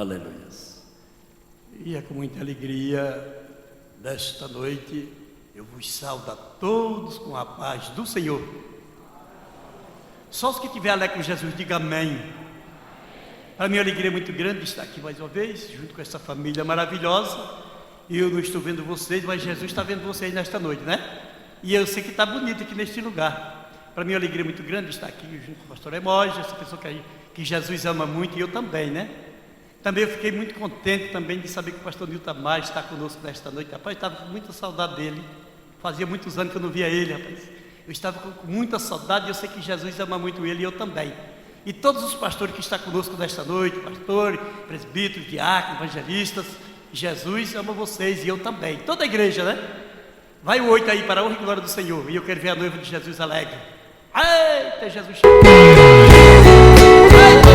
Aleluias. E é com muita alegria, nesta noite, eu vos saúdo a todos com a paz do Senhor. Só os que tiverem alegre com Jesus, diga amém. Para mim, a alegria é muito grande estar aqui mais uma vez, junto com essa família maravilhosa. E eu não estou vendo vocês, mas Jesus está vendo vocês nesta noite, né? E eu sei que está bonito aqui neste lugar. Para mim, a alegria é muito grande estar aqui junto com o pastor Emoji, essa pessoa que Jesus ama muito, e eu também, né? Também eu fiquei muito contente também de saber que o pastor Nilton Amar está conosco nesta noite. Rapaz, estava com muita saudade dele. Fazia muitos anos que eu não via ele, rapaz. Eu estava com muita saudade e eu sei que Jesus ama muito ele e eu também. E todos os pastores que estão conosco nesta noite, pastores, presbíteros, diáconos, evangelistas, Jesus ama vocês e eu também. Toda a igreja, né? Vai o 8 aí para a honra e glória do Senhor. E eu quero ver a noiva de Jesus alegre. Eita, Jesus chegou. Eita,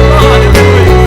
glória, aleluia.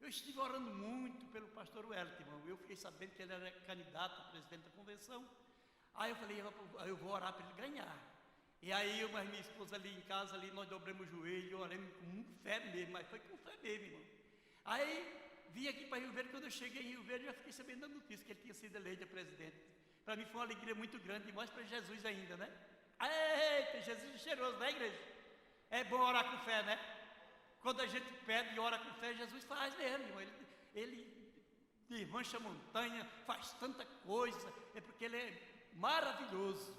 Eu estive orando muito pelo pastor Wellington, irmão. Eu fiquei sabendo que ele era candidato a presidente da convenção. Aí eu falei, eu vou orar para ele ganhar. E aí eu mais minha esposa ali em casa, ali, nós dobramos o joelho, oramos com fé mesmo, mas foi com fé mesmo, irmão. Aí vim aqui para Rio Verde, quando eu cheguei em Rio Verde, eu já fiquei sabendo da notícia que ele tinha sido eleito a presidente. Para mim foi uma alegria muito grande, e mais para Jesus ainda, né? Eita, Jesus é cheiroso, né, igreja? É bom orar com fé, né? Quando a gente pede e ora com fé, Jesus faz mesmo, irmão. Ele desmancha a montanha, faz tanta coisa, é porque ele é maravilhoso.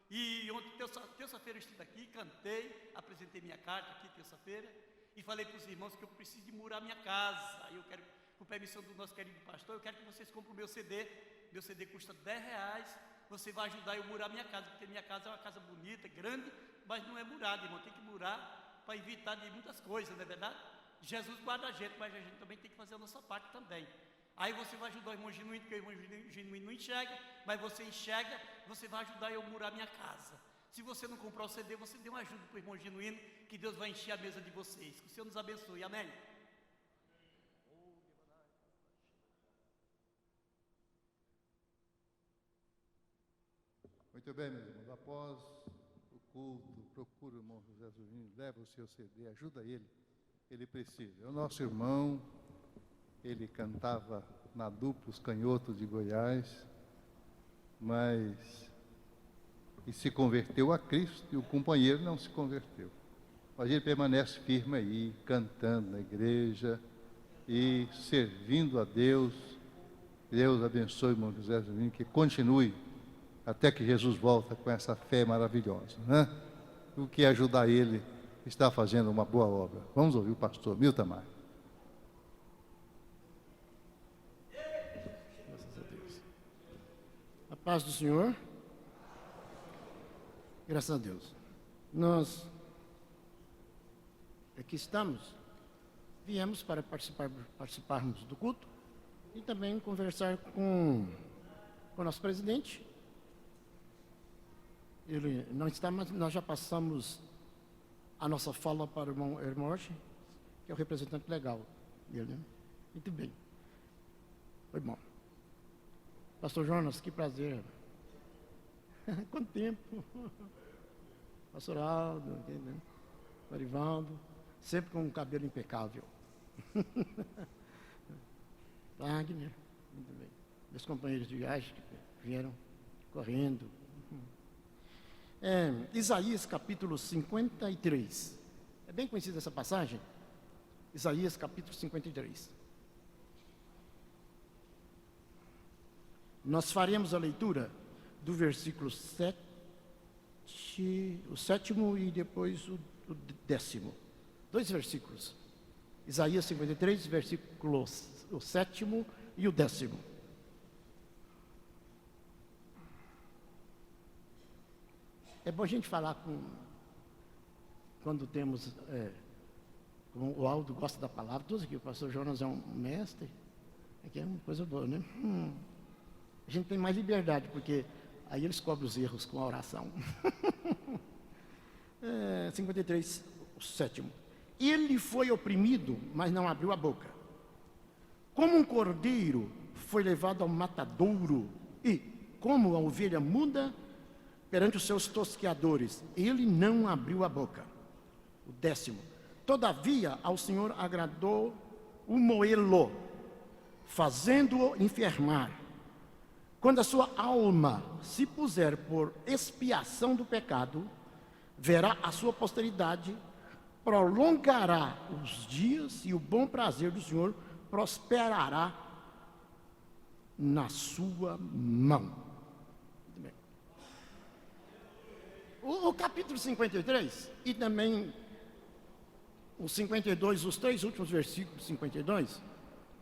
E ontem, terça-feira, eu estive aqui, cantei, apresentei minha carta aqui, terça-feira, e falei para os irmãos que eu preciso de murar minha casa. Aí eu quero, com permissão do nosso querido pastor, eu quero que vocês comprem o meu CD. Meu CD custa R$10, você vai ajudar eu a murar minha casa, porque minha casa é uma casa bonita, grande, mas não é murada, irmão, tem que murar para evitar de muitas coisas, não é verdade? Jesus guarda a gente, mas a gente também tem que fazer a nossa parte também. Aí você vai ajudar o irmão genuíno, porque o irmão genuíno não enxerga, mas você enxerga, você vai ajudar eu a murar minha casa. Se você não comprar o CD, você dê uma ajuda para o irmão genuíno, que Deus vai encher a mesa de vocês. Que o Senhor nos abençoe, amém? Muito bem, meus irmãos, após o culto, procura o irmão José Zurino, leva o seu CD, ajuda ele ele precisa. É o nosso irmão, ele cantava na dupla Os Canhotos de Goiás, mas e se converteu a Cristo, e o companheiro não se converteu. Mas ele permanece firme aí, cantando na igreja e servindo a Deus. Deus abençoe o irmão José Juninho, que continue até que Jesus volta com essa fé maravilhosa, né? O que ajudar ele está fazendo uma boa obra. Vamos ouvir o pastor Milton Maia. Graças a Deus. A paz do Senhor. Graças a Deus. Nós aqui estamos, viemos para participarmos do culto e também conversar com o nosso presidente. Ele não está, mas nós já passamos a nossa fala para o irmão Hermorge, que é o representante legal dele, né? Muito bem. Foi bom. Pastor Jonas, que prazer. Quanto tempo? Pastor Aldo, né? Marivaldo, sempre com um cabelo impecável. Wagner, muito bem. Meus companheiros de viagem que vieram correndo. Isaías capítulo 53. É bem conhecida essa passagem. Isaías capítulo 53. Nós faremos a leitura do versículo 7, o 7º e depois o 10º. 2 versículos. Isaías 53, versículos o 7º e o 10º. É bom a gente falar quando temos, como o Aldo gosta da palavra, todos aqui, o pastor Jonas é um mestre, aqui é uma coisa boa, né? A gente tem mais liberdade, porque aí eles cobrem os erros com a oração. 53, o 7º. Ele foi oprimido, mas não abriu a boca. Como um cordeiro foi levado ao matadouro, e como a ovelha muda perante os seus tosqueadores, ele não abriu a boca. O 10º. Todavia, ao Senhor agradou o moê-lo, fazendo-o enfermar. Quando a sua alma se puser por expiação do pecado, verá a sua posteridade, prolongará os dias e o bom prazer do Senhor prosperará na sua mão. Muito bem. O capítulo 53 e também o 52, os 3 últimos versículos 52,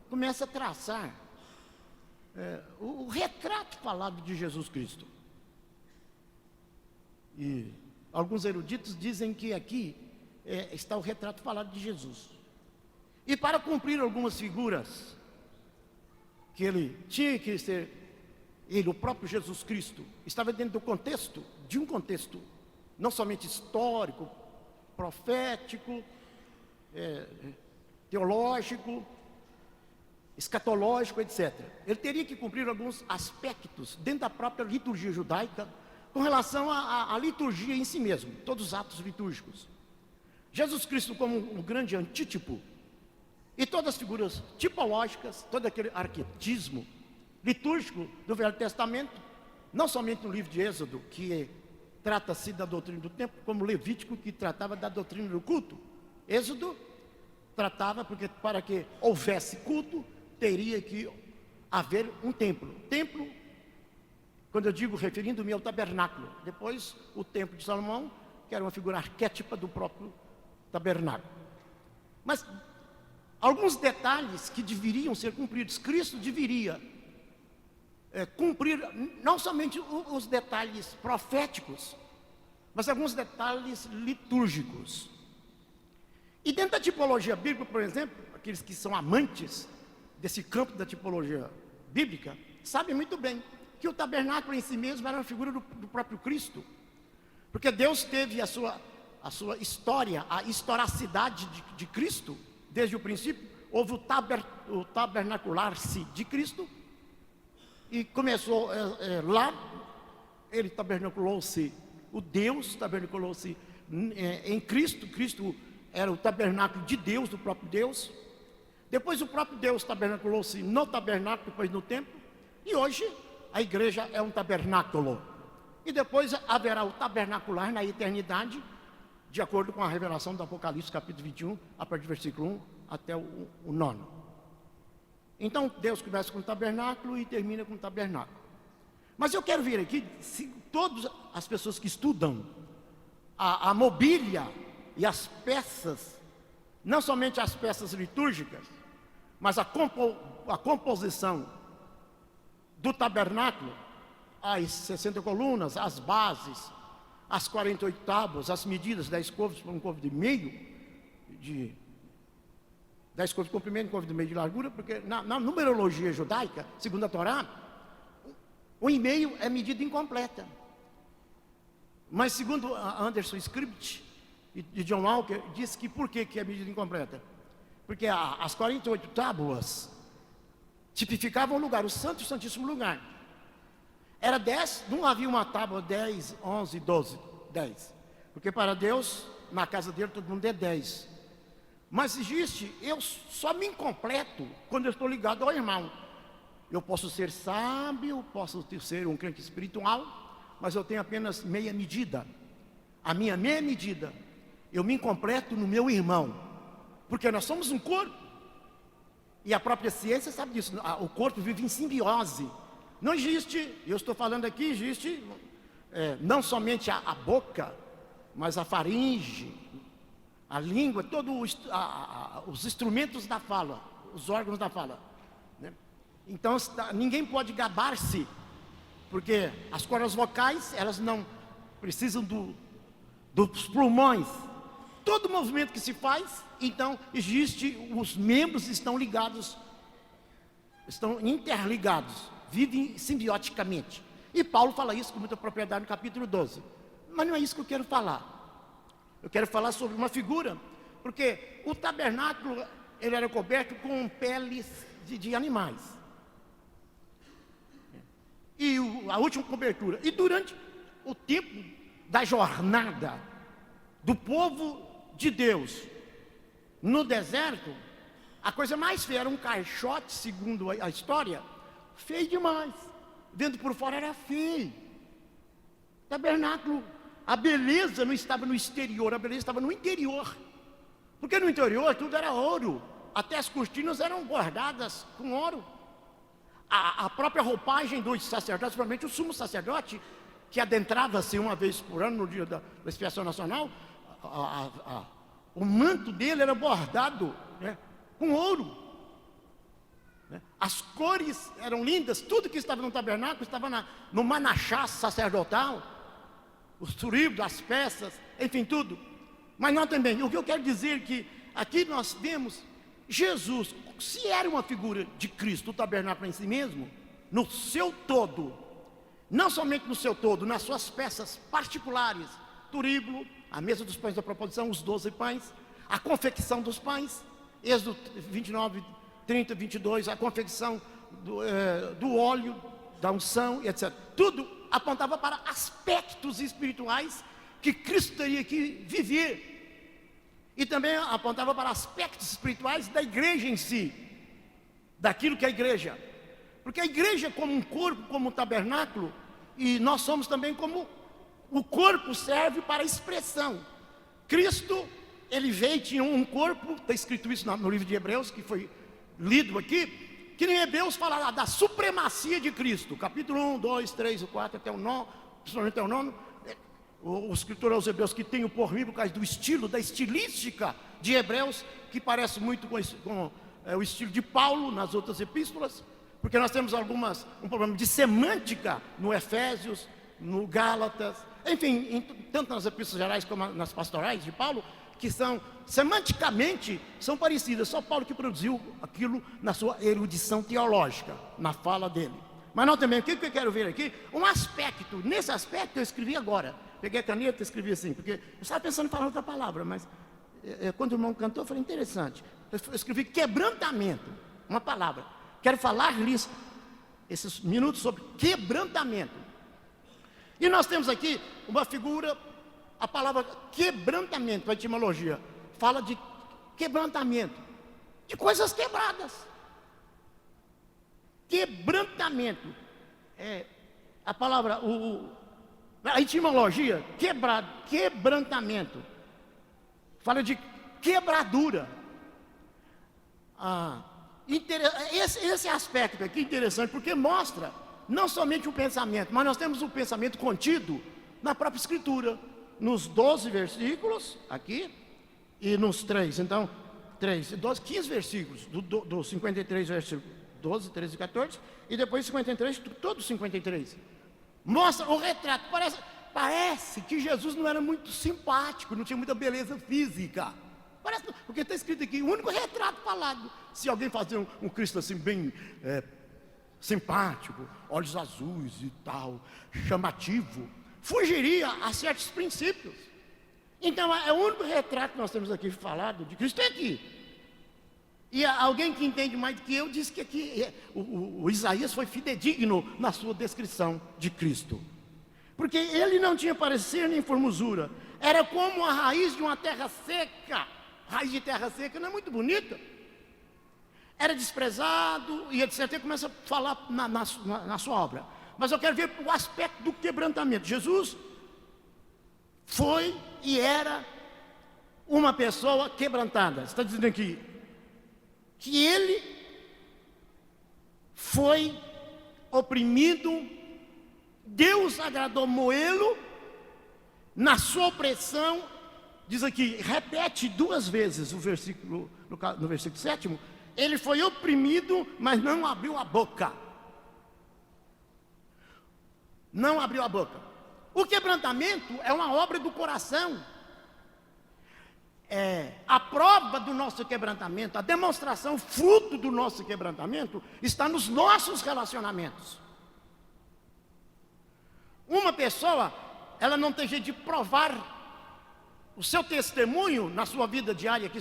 começa a traçar o retrato falado de Jesus Cristo. E alguns eruditos dizem que aqui está o retrato falado de Jesus. E para cumprir algumas figuras que ele tinha que ser, ele, o próprio Jesus Cristo, estava dentro do contexto, de um contexto não somente histórico, profético, teológico, escatológico, etc. Ele teria que cumprir alguns aspectos dentro da própria liturgia judaica com relação à liturgia em si mesmo, todos os atos litúrgicos. Jesus Cristo como um grande antítipo e todas as figuras tipológicas, todo aquele arquetismo litúrgico do Velho Testamento, não somente no livro de Êxodo, que trata-se da doutrina do templo, como Levítico, que tratava da doutrina do culto. Êxodo tratava, porque para que houvesse culto, teria que haver um templo. Templo, quando eu digo referindo-me ao tabernáculo, depois o templo de Salomão, que era uma figura arquétipa do próprio tabernáculo. Mas alguns detalhes que deveriam ser cumpridos, Cristo deveria cumprir não somente os detalhes proféticos, mas alguns detalhes litúrgicos. E dentro da tipologia bíblica, por exemplo, aqueles que são amantes desse campo da tipologia bíblica, sabem muito bem que o tabernáculo em si mesmo era uma figura do próprio Cristo, porque Deus teve a sua história, a historicidade de Cristo, desde o princípio. Houve o tabernacular-se de Cristo, e começou lá, ele tabernaculou-se, o Deus tabernaculou-se em Cristo. Cristo era o tabernáculo de Deus, do próprio Deus. Depois o próprio Deus tabernaculou-se no tabernáculo, depois no templo. E hoje a igreja é um tabernáculo. E depois haverá o tabernacular na eternidade, de acordo com a revelação do Apocalipse, capítulo 21, a partir do versículo 1 até o 9. Então Deus começa com o tabernáculo e termina com o tabernáculo. Mas eu quero ver aqui, se todas as pessoas que estudam a mobília e as peças, não somente as peças litúrgicas, mas a composição do tabernáculo, as 60 colunas, as bases, as 48 tábuas, as medidas, 10 côvados por um côvado e meio, 10 côvados de comprimento, um côvado e meio de largura, porque na numerologia judaica, segundo a Torá, 1,5 é medida incompleta. Mas segundo Anderson Script e John Walker, diz que por que é medida incompleta? Porque as 48 tábuas tipificavam o lugar, o santo e o santíssimo lugar. Era 10, não havia uma tábua 10, 11, 12, 10. Porque para Deus, na casa dele, todo mundo é 10. Mas existe, eu só me completo quando eu estou ligado ao irmão. Eu posso ser sábio, posso ser um crente espiritual, mas eu tenho apenas meia medida. A minha meia medida, eu me completo no meu irmão. Porque nós somos um corpo. E a própria ciência sabe disso. O corpo vive em simbiose. Não existe, eu estou falando aqui, existe não somente a boca, mas a faringe, a língua, todos os instrumentos da fala, os órgãos da fala, né? Então ninguém pode gabar-se, porque as cordas vocais, elas não precisam dos pulmões. Todo movimento que se faz, então os membros estão ligados, estão interligados, vivem simbioticamente. E Paulo fala isso com muita propriedade no capítulo 12. Mas não é isso que eu quero falar. Eu quero falar sobre uma figura, porque o tabernáculo, ele era coberto com peles de animais. E a última cobertura. E durante o tempo da jornada do povo de Deus no deserto, a coisa mais feia era um caixote, segundo a história, feio demais. Dentro por fora era feio. Tabernáculo, a beleza não estava no exterior, a beleza estava no interior. Porque no interior tudo era ouro. Até as cortinas eram bordadas com ouro. A própria roupagem dos sacerdotes, principalmente o sumo sacerdote, que adentrava-se uma vez por ano no dia da expiação nacional, o manto dele era bordado, né, com ouro. As cores eram lindas, tudo que estava no tabernáculo estava no manachá sacerdotal, os turibos, as peças, enfim, tudo. Mas nós também, o que eu quero dizer é que aqui nós vemos Jesus, se era uma figura de Cristo, o tabernáculo em si mesmo, no seu todo, não somente no seu todo, nas suas peças particulares, turíbulo, a mesa dos pães da proposição, os 12 pães, a confecção dos pães, Êxodo 29, 30, 22, a confecção do óleo, da unção, etc. Tudo apontava para aspectos espirituais que Cristo teria que viver. E também apontava para aspectos espirituais da igreja em si, daquilo que é a igreja. Porque a igreja como um corpo, como um tabernáculo, e nós somos também como o corpo serve para a expressão. Cristo, ele veio e tinha um corpo, está escrito isso no livro de Hebreus, que foi lido aqui, que em Hebreus fala da supremacia de Cristo, capítulo 1, 2, 3, 4, até o 9, principalmente até o 9, o escritor aos Hebreus, que tem o porvir por causa do estilo, da estilística de Hebreus, que parece muito com o estilo de Paulo nas outras epístolas, porque nós temos um problema de semântica no Efésios, no Gálatas, enfim, tanto nas epístolas gerais como nas pastorais de Paulo, que são, semanticamente, são parecidas. Só Paulo que produziu aquilo na sua erudição teológica, na fala dele. Mas não também, o que eu quero ver aqui? Um aspecto, nesse aspecto eu escrevi agora. Peguei a caneta e escrevi assim, porque eu estava pensando em falar outra palavra, mas quando o irmão cantou, eu falei, interessante. Eu escrevi quebrantamento, uma palavra. Quero falar nisso, esses minutos sobre quebrantamento. E nós temos aqui uma figura, a palavra quebrantamento, a etimologia, fala de quebrantamento, de coisas quebradas. Quebrantamento. A palavra, a etimologia, quebrantamento. Fala de quebradura. Esse aspecto aqui é interessante, porque mostra não somente o pensamento, mas nós temos o pensamento contido na própria Escritura, nos 12 versículos aqui e nos 3. Então, 3, 12, 15 versículos, do 53 versículos, 12, 13 e 14, e depois 53, todos 53. Mostra o retrato. Parece que Jesus não era muito simpático, não tinha muita beleza física. Porque está escrito aqui, o único retrato falado. Se alguém fazer um Cristo assim bem simpático, olhos azuis e tal, chamativo, fugiria a certos princípios. Então, é o único retrato que nós temos aqui falado de Cristo é aqui. E alguém que entende mais do que eu disse que aqui o Isaías foi fidedigno na sua descrição de Cristo. Porque ele não tinha parecer nem formosura. Era como a raiz de uma terra seca. Raiz de terra seca não é muito bonita. Era desprezado e etc. Ele começa a falar na sua obra. Mas eu quero ver o aspecto do quebrantamento. Jesus foi e era uma pessoa quebrantada. Está dizendo aqui que ele foi oprimido, Deus agradou moê-lo na sua opressão. Diz aqui, repete 2 vezes o versículo, no versículo 7, ele foi oprimido, mas não abriu a boca. Não abriu a boca. O quebrantamento é uma obra do coração. A prova do nosso quebrantamento, a demonstração, fruto do nosso quebrantamento, está nos nossos relacionamentos. Uma pessoa, ela não tem jeito de provar o seu testemunho na sua vida diária,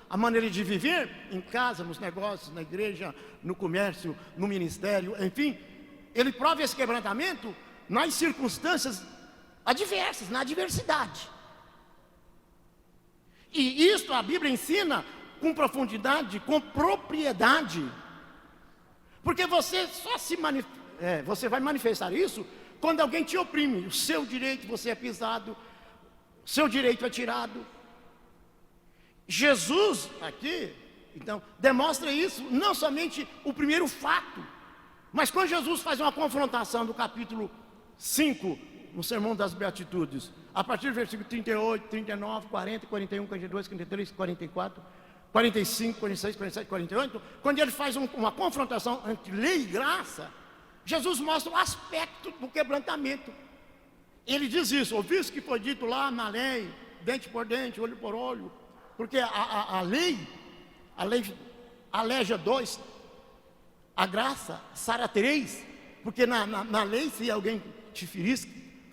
a maneira de viver, em casa, nos negócios, na igreja, no comércio, no ministério, enfim, ele prova esse quebrantamento nas circunstâncias adversas, na adversidade. E isso a Bíblia ensina com profundidade, com propriedade. Porque você você vai manifestar isso quando alguém te oprime. O seu direito, você é pisado, o seu direito é tirado. Jesus aqui, então, demonstra isso, não somente o primeiro fato, mas quando Jesus faz uma confrontação do capítulo 5, no Sermão das Beatitudes, a partir do versículo 38, 39, 40, 41, 42, 43, 44, 45, 46, 47, 48, quando ele faz uma confrontação entre lei e graça, Jesus mostra o aspecto do quebrantamento. Ele diz isso, ouviste que foi dito lá na lei, dente por dente, olho por olho, porque a lei aleja 2, a graça sara 3, porque na lei, se alguém te ferisse,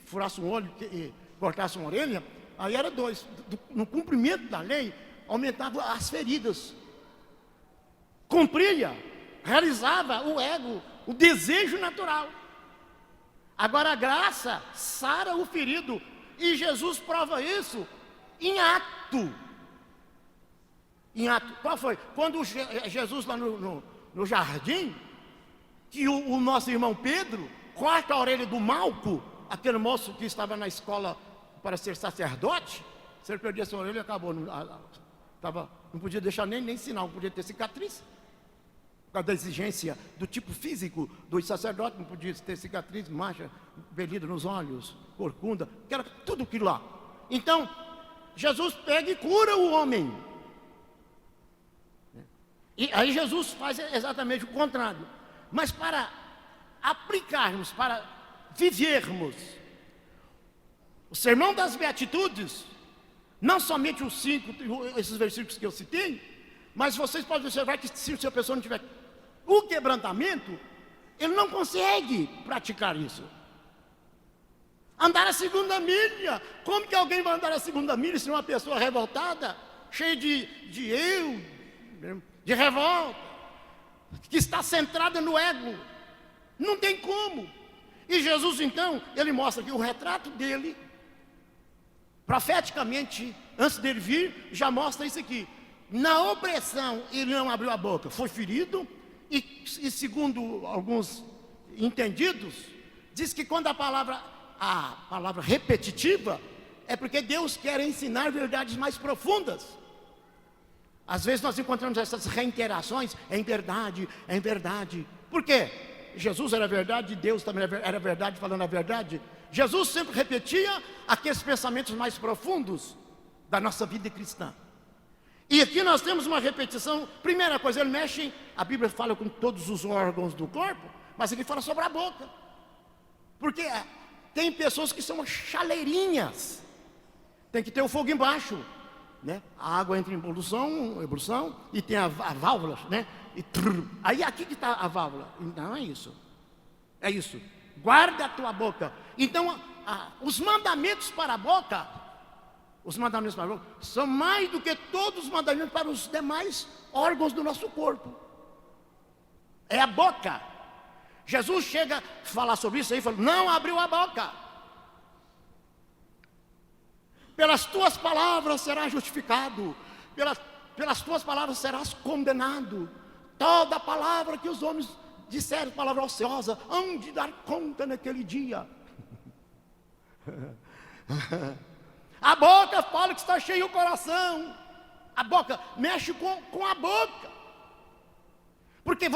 furasse um olho e cortasse uma orelha, aí era 2. No cumprimento da lei, aumentava as feridas, cumpria, realizava o ego, o desejo natural. Agora a graça sara o ferido, e Jesus prova isso em ato. Em ato. Qual foi? Quando Jesus lá no jardim, que o nosso irmão Pedro corta a orelha do Malco, aquele moço que estava na escola para ser sacerdote, se ele perdesse a orelha, acabou. Não podia deixar nem sinal, não podia ter cicatriz. Por causa da exigência do tipo físico dos sacerdotes, não podia ter cicatriz, mancha, velhido nos olhos, corcunda, que era tudo aquilo lá. Então, Jesus pega e cura o homem. E aí Jesus faz exatamente o contrário. Mas para aplicarmos, para vivermos o Sermão das Beatitudes, não somente os 5, esses versículos que eu citei, mas vocês podem observar que se a pessoa não tiver o quebrantamento, ele não consegue praticar isso. Andar a 2ª milha, como que alguém vai andar a 2ª milha se uma pessoa revoltada, cheia de revolta, que está centrada no ego? Não tem como. E Jesus então, ele mostra que o retrato dele, profeticamente, antes dele vir, já mostra isso aqui. Na opressão, ele não abriu a boca, foi ferido, e segundo alguns entendidos, diz que quando a palavra repetitiva, é porque Deus quer ensinar verdades mais profundas. Às vezes nós encontramos essas reiterações, em verdade, em verdade. Por quê? Jesus era verdade, Deus também era verdade, falando a verdade. Jesus sempre repetia aqueles pensamentos mais profundos da nossa vida cristã. E aqui nós temos uma repetição. Primeira coisa, ele mexe, a Bíblia fala com todos os órgãos do corpo, mas ele fala sobre a boca. Porque tem pessoas que são chaleirinhas, tem que ter o fogo embaixo, né? A água entra em ebulição, e tem a válvula, né? Aí aqui que está a válvula. Não é isso. É isso. Guarda a tua boca. Então, os mandamentos para a boca, são mais do que todos os mandamentos para os demais órgãos do nosso corpo. É a boca. Jesus chega a falar sobre isso aí, falou: não abriu a boca. Pelas tuas palavras serás justificado, pelas tuas palavras serás condenado. Toda palavra que os homens disserem, palavra ociosa, hão de dar conta naquele dia. A boca fala que está cheio o coração. A boca mexe com a boca. Porque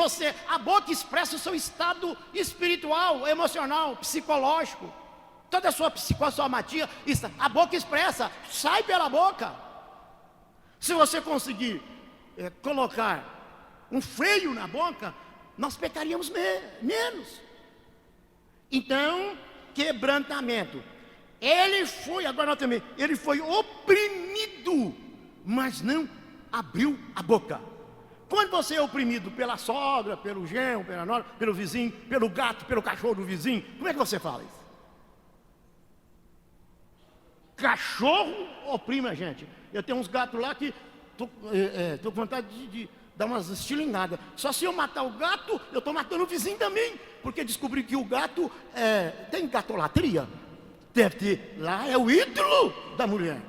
a boca expressa o seu estado espiritual, emocional, psicológico. Toda a sua psicossomatia, a boca expressa, sai pela boca. Se você conseguir colocar um freio na boca, nós pecaríamos menos. Então, quebrantamento. Ele foi oprimido, mas não abriu a boca. Quando você é oprimido pela sogra, pelo genro, pela nora, pelo vizinho, pelo gato, pelo cachorro do vizinho, como é que você fala isso? Cachorro oprime a gente. Eu tenho uns gatos lá que estou com vontade de dar umas estilingadas. Só se eu matar o gato, eu estou matando o vizinho também. Porque descobri que o gato tem gatolatria. Deve ter, lá é o ídolo da mulher.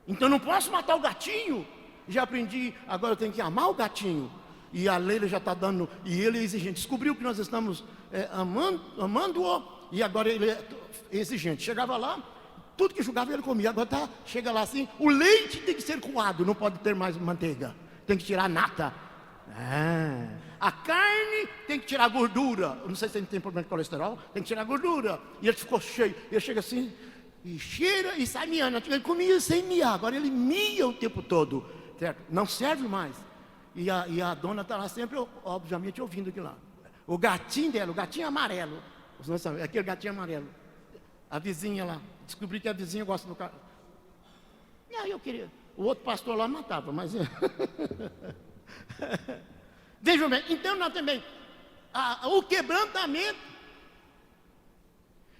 Então não posso matar o gatinho. Já aprendi, agora eu tenho que amar o gatinho. E a Leila já está dando, e ele é exigente. Descobriu que nós estamos amando-o, e agora ele é exigente. Chegava lá, tudo que julgava ele comia. Agora chega lá assim, o leite tem que ser coado, não pode ter mais manteiga. Tem que tirar a nata. A carne tem que tirar a gordura. Eu não sei se ele tem problema de colesterol, tem que tirar a gordura. E ele ficou cheio. Ele chega assim, e cheira e sai miando. Ele comia sem miar, agora ele mia o tempo todo. Certo? Não serve mais. E a dona está lá sempre, obviamente, ouvindo aquilo lá. O gatinho dela, o gatinho amarelo. Aquele gatinho amarelo. A vizinha lá. Descobri que a vizinha gosta do cara. E aí eu queria. O outro pastor lá matava, mas. Vejam bem, então nós também. O quebrantamento.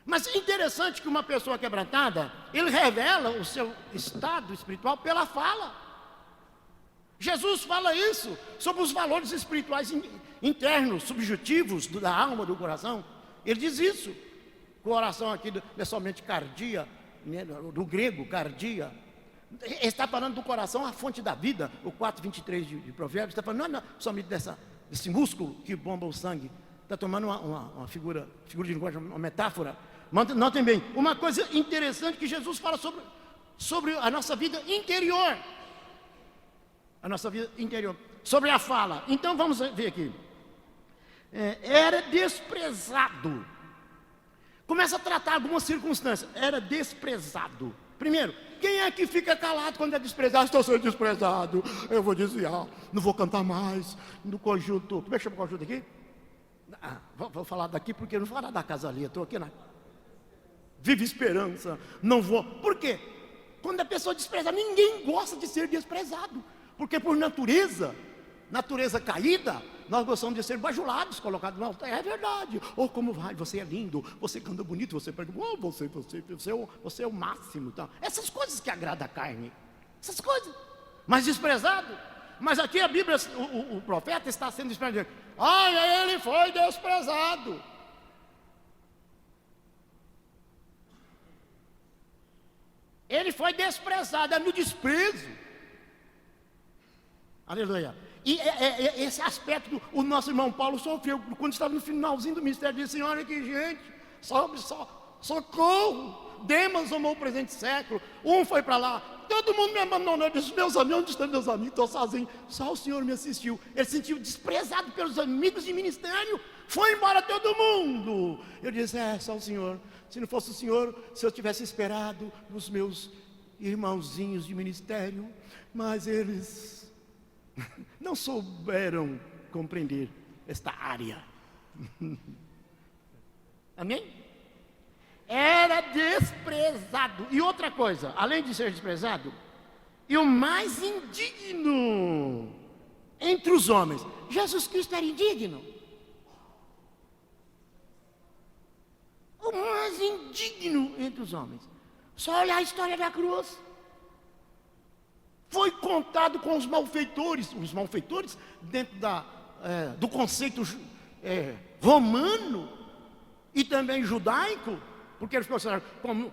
Mas é interessante que uma pessoa quebrantada, ele revela o seu estado espiritual pela fala. Jesus fala isso sobre os valores espirituais internos, subjetivos da alma, do coração. Ele diz isso. Coração aqui não é somente cardia, né, do grego, cardia. Ele está falando do coração, a fonte da vida. O 4:23 de Provérbios está falando não é somente desse músculo que bomba o sangue. Está tomando uma figura de linguagem, uma metáfora. Notem bem, uma coisa interessante que Jesus fala sobre a nossa vida interior. A nossa vida interior. Sobre a fala. Então vamos ver aqui. Era desprezado. Começa a tratar algumas circunstâncias. Era desprezado. Primeiro, quem é que fica calado quando é desprezado? Estou sendo desprezado. Eu vou desviar. Não vou cantar mais. No conjunto. Como é que chama o conjunto aqui? Vou falar daqui porque eu não vou falar da casa ali. Estou aqui na. Vive esperança. Não vou. Por quê? Quando a pessoa é desprezada, ninguém gosta de ser desprezado. Porque por natureza caída, nós gostamos de ser bajulados, colocados no altar. É verdade. Oh, como vai? Você é lindo, você canta bonito, você pega. Oh, você é o máximo. Então, essas coisas que agradam a carne. Essas coisas. Mas desprezado. Mas aqui a Bíblia, o profeta está sendo desprezado. Olha, ele foi desprezado. Ele foi desprezado, é no desprezo. Aleluia. E esse aspecto o nosso irmão Paulo sofreu quando estava no finalzinho do ministério. Ele disse: olha que gente, socorro. Demas amou o presente século. Um foi para lá, todo mundo me abandonou. Eu disse: meus amigos, onde estão meus amigos? Estou sozinho. Só o Senhor me assistiu. Ele se sentiu desprezado pelos amigos de ministério. Foi embora todo mundo. Eu disse: só o Senhor. Se não fosse o Senhor, se eu tivesse esperado nos meus irmãozinhos de ministério, mas eles não souberam compreender esta área. Amém? Era desprezado. E outra coisa, além de ser desprezado, e o mais indigno entre os homens. Jesus Cristo era indigno. O mais indigno entre os homens. Só olhar a história da cruz. Foi contado com os malfeitores. Os malfeitores, dentro do conceito romano e também judaico, porque eles consideraram como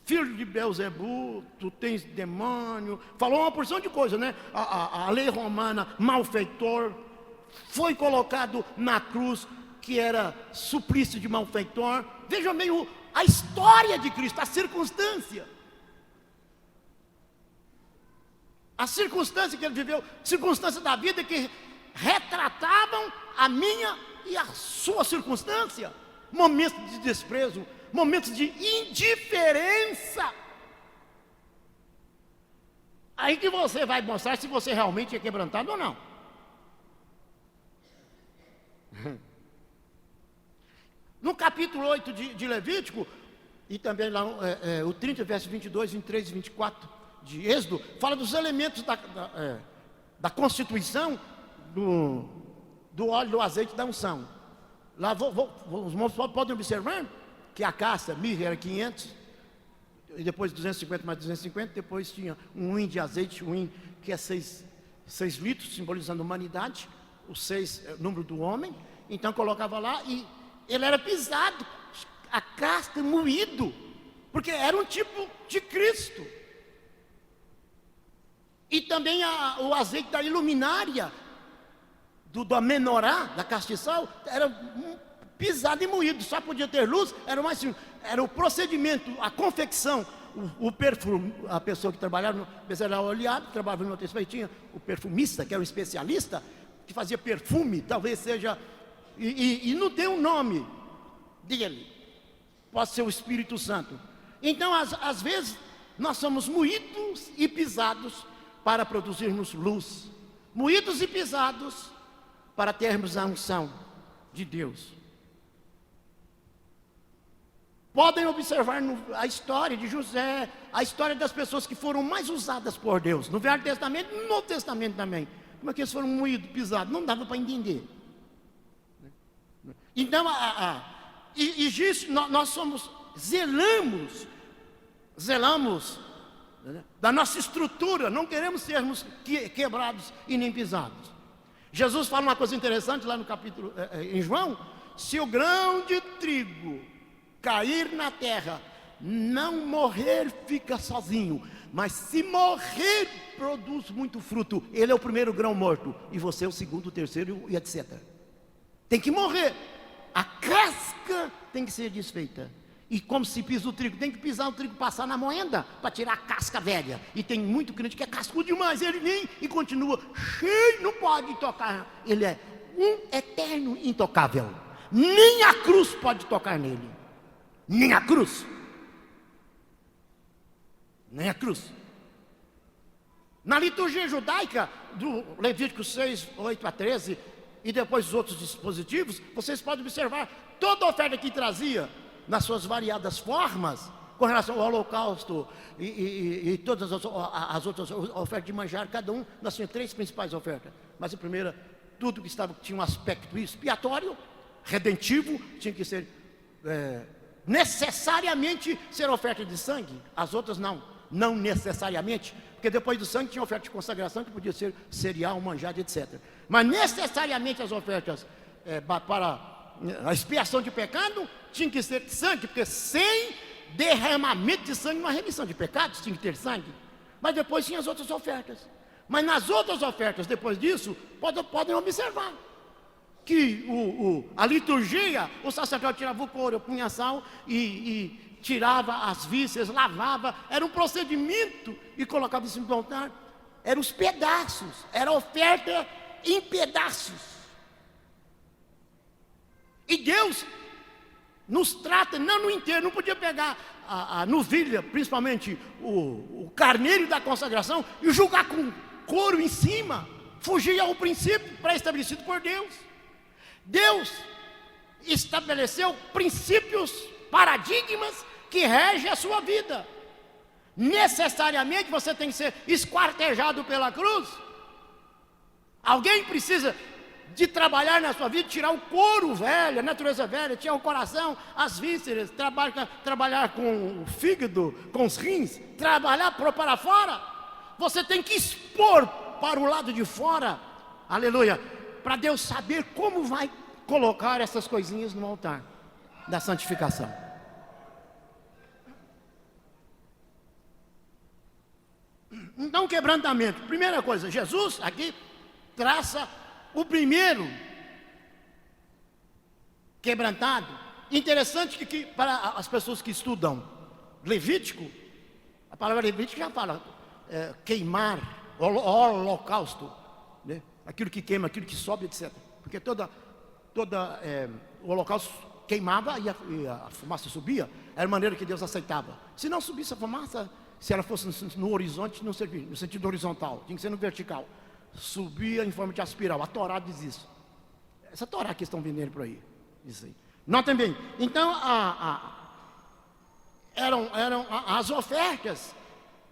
filho de Belzebu, tu tens demônio. Falou uma porção de coisas, né? A lei romana, malfeitor, foi colocado na cruz, que era suplício de malfeitor. Vejam bem a história de Cristo, a circunstância. A circunstância que ele viveu, circunstância da vida que retratavam a minha e a sua circunstância. Momentos de desprezo, momentos de indiferença. Aí que você vai mostrar se você realmente é quebrantado ou não. No capítulo 8 de Levítico, e também lá o 30, versos 22, 23 e 24 de Êxodo, fala dos elementos da constituição do óleo, do azeite da unção. Lá os irmãos podem observar que a caça, mirra, era 500, e depois 250 mais 250, depois tinha um hin de azeite, um hin que é 6 litros, simbolizando a humanidade, o 6 é o número do homem. Então colocava lá e ele era pisado, a casca moído, porque era um tipo de Cristo. E também o azeite da iluminária, da menorá, da castiçal, era pisado e moído, só podia ter luz. Era o procedimento, a confecção, o perfume. A pessoa que trabalhava no bezerral oleado, trabalhava no outro tinha o perfumista, que era um especialista, que fazia perfume, talvez seja, e não tem um nome dele, pode ser o Espírito Santo. Então, às vezes, nós somos moídos e pisados para produzirmos luz, moídos e pisados para termos a unção de Deus. Podem observar a história de José, a história das pessoas que foram mais usadas por Deus, no Velho Testamento e no Novo Testamento também. Como é que eles foram moídos, pisados? Não dava para entender. Então, nós zelamos da nossa estrutura, não queremos sermos quebrados e nem pisados. Jesus fala uma coisa interessante lá no capítulo, em João: se o grão de trigo cair na terra, não morrer, fica sozinho, mas se morrer, produz muito fruto. Ele é o primeiro grão morto, e você é o segundo, o terceiro e etc. Tem que morrer, a casca tem que ser desfeita. E como se pisa o trigo, tem que pisar o trigo, passar na moenda para tirar a casca velha. E tem muito crente que é cascudo demais, ele nem e continua cheio, não pode tocar. Ele é um eterno intocável. Nem a cruz pode tocar nele. Nem a cruz. Nem a cruz. Na liturgia judaica, do Levítico 6, 8 a 13, e depois os outros dispositivos, vocês podem observar toda a oferta que trazia, nas suas variadas formas, com relação ao holocausto e todas as outras ofertas de manjar, cada um, nós tínhamos 3 principais ofertas. Mas a primeira, tudo que tinha um aspecto expiatório, redentivo, tinha que ser necessariamente ser oferta de sangue. As outras não necessariamente, porque depois do sangue tinha oferta de consagração, que podia ser cereal, manjar, etc. Mas necessariamente as ofertas para a expiação de pecado tinha que ser sangue, porque sem derramamento de sangue, uma remissão de pecados, tinha que ter sangue. Mas depois tinha as outras ofertas. Mas nas outras ofertas, depois disso, podem observar que a liturgia, o sacerdote tirava o couro, punha sal e tirava as vísceras, lavava. Era um procedimento e colocava em cima do altar. Eram os pedaços, era a oferta em pedaços. E Deus nos trata, não no inteiro, não podia pegar a novilha, principalmente o carneiro da consagração, e julgar com couro em cima. Fugia ao princípio pré-estabelecido por Deus. Deus estabeleceu princípios, paradigmas que regem a sua vida. Necessariamente você tem que ser esquartejado pela cruz. Alguém precisa de trabalhar na sua vida, tirar o couro velho, a natureza velha, tirar o coração, as vísceras, trabalhar com o fígado, com os rins, trabalhar para fora. Você tem que expor para o lado de fora, aleluia, para Deus saber como vai colocar essas coisinhas no altar da santificação. Então, quebrantamento, primeira coisa, Jesus aqui traça o primeiro quebrantado. Interessante que para as pessoas que estudam Levítico, a palavra Levítico já fala queimar, holocausto, né? Aquilo que queima, aquilo que sobe, etc. Porque o holocausto queimava e a fumaça subia. Era a maneira que Deus aceitava. Se não subisse a fumaça, se ela fosse no horizonte, não servia, no sentido horizontal, tinha que ser no vertical. Subia em forma de espiral. A Torá diz isso. Essa Torá que estão vendendo por aí, diz aí. Notem bem, então eram as ofertas.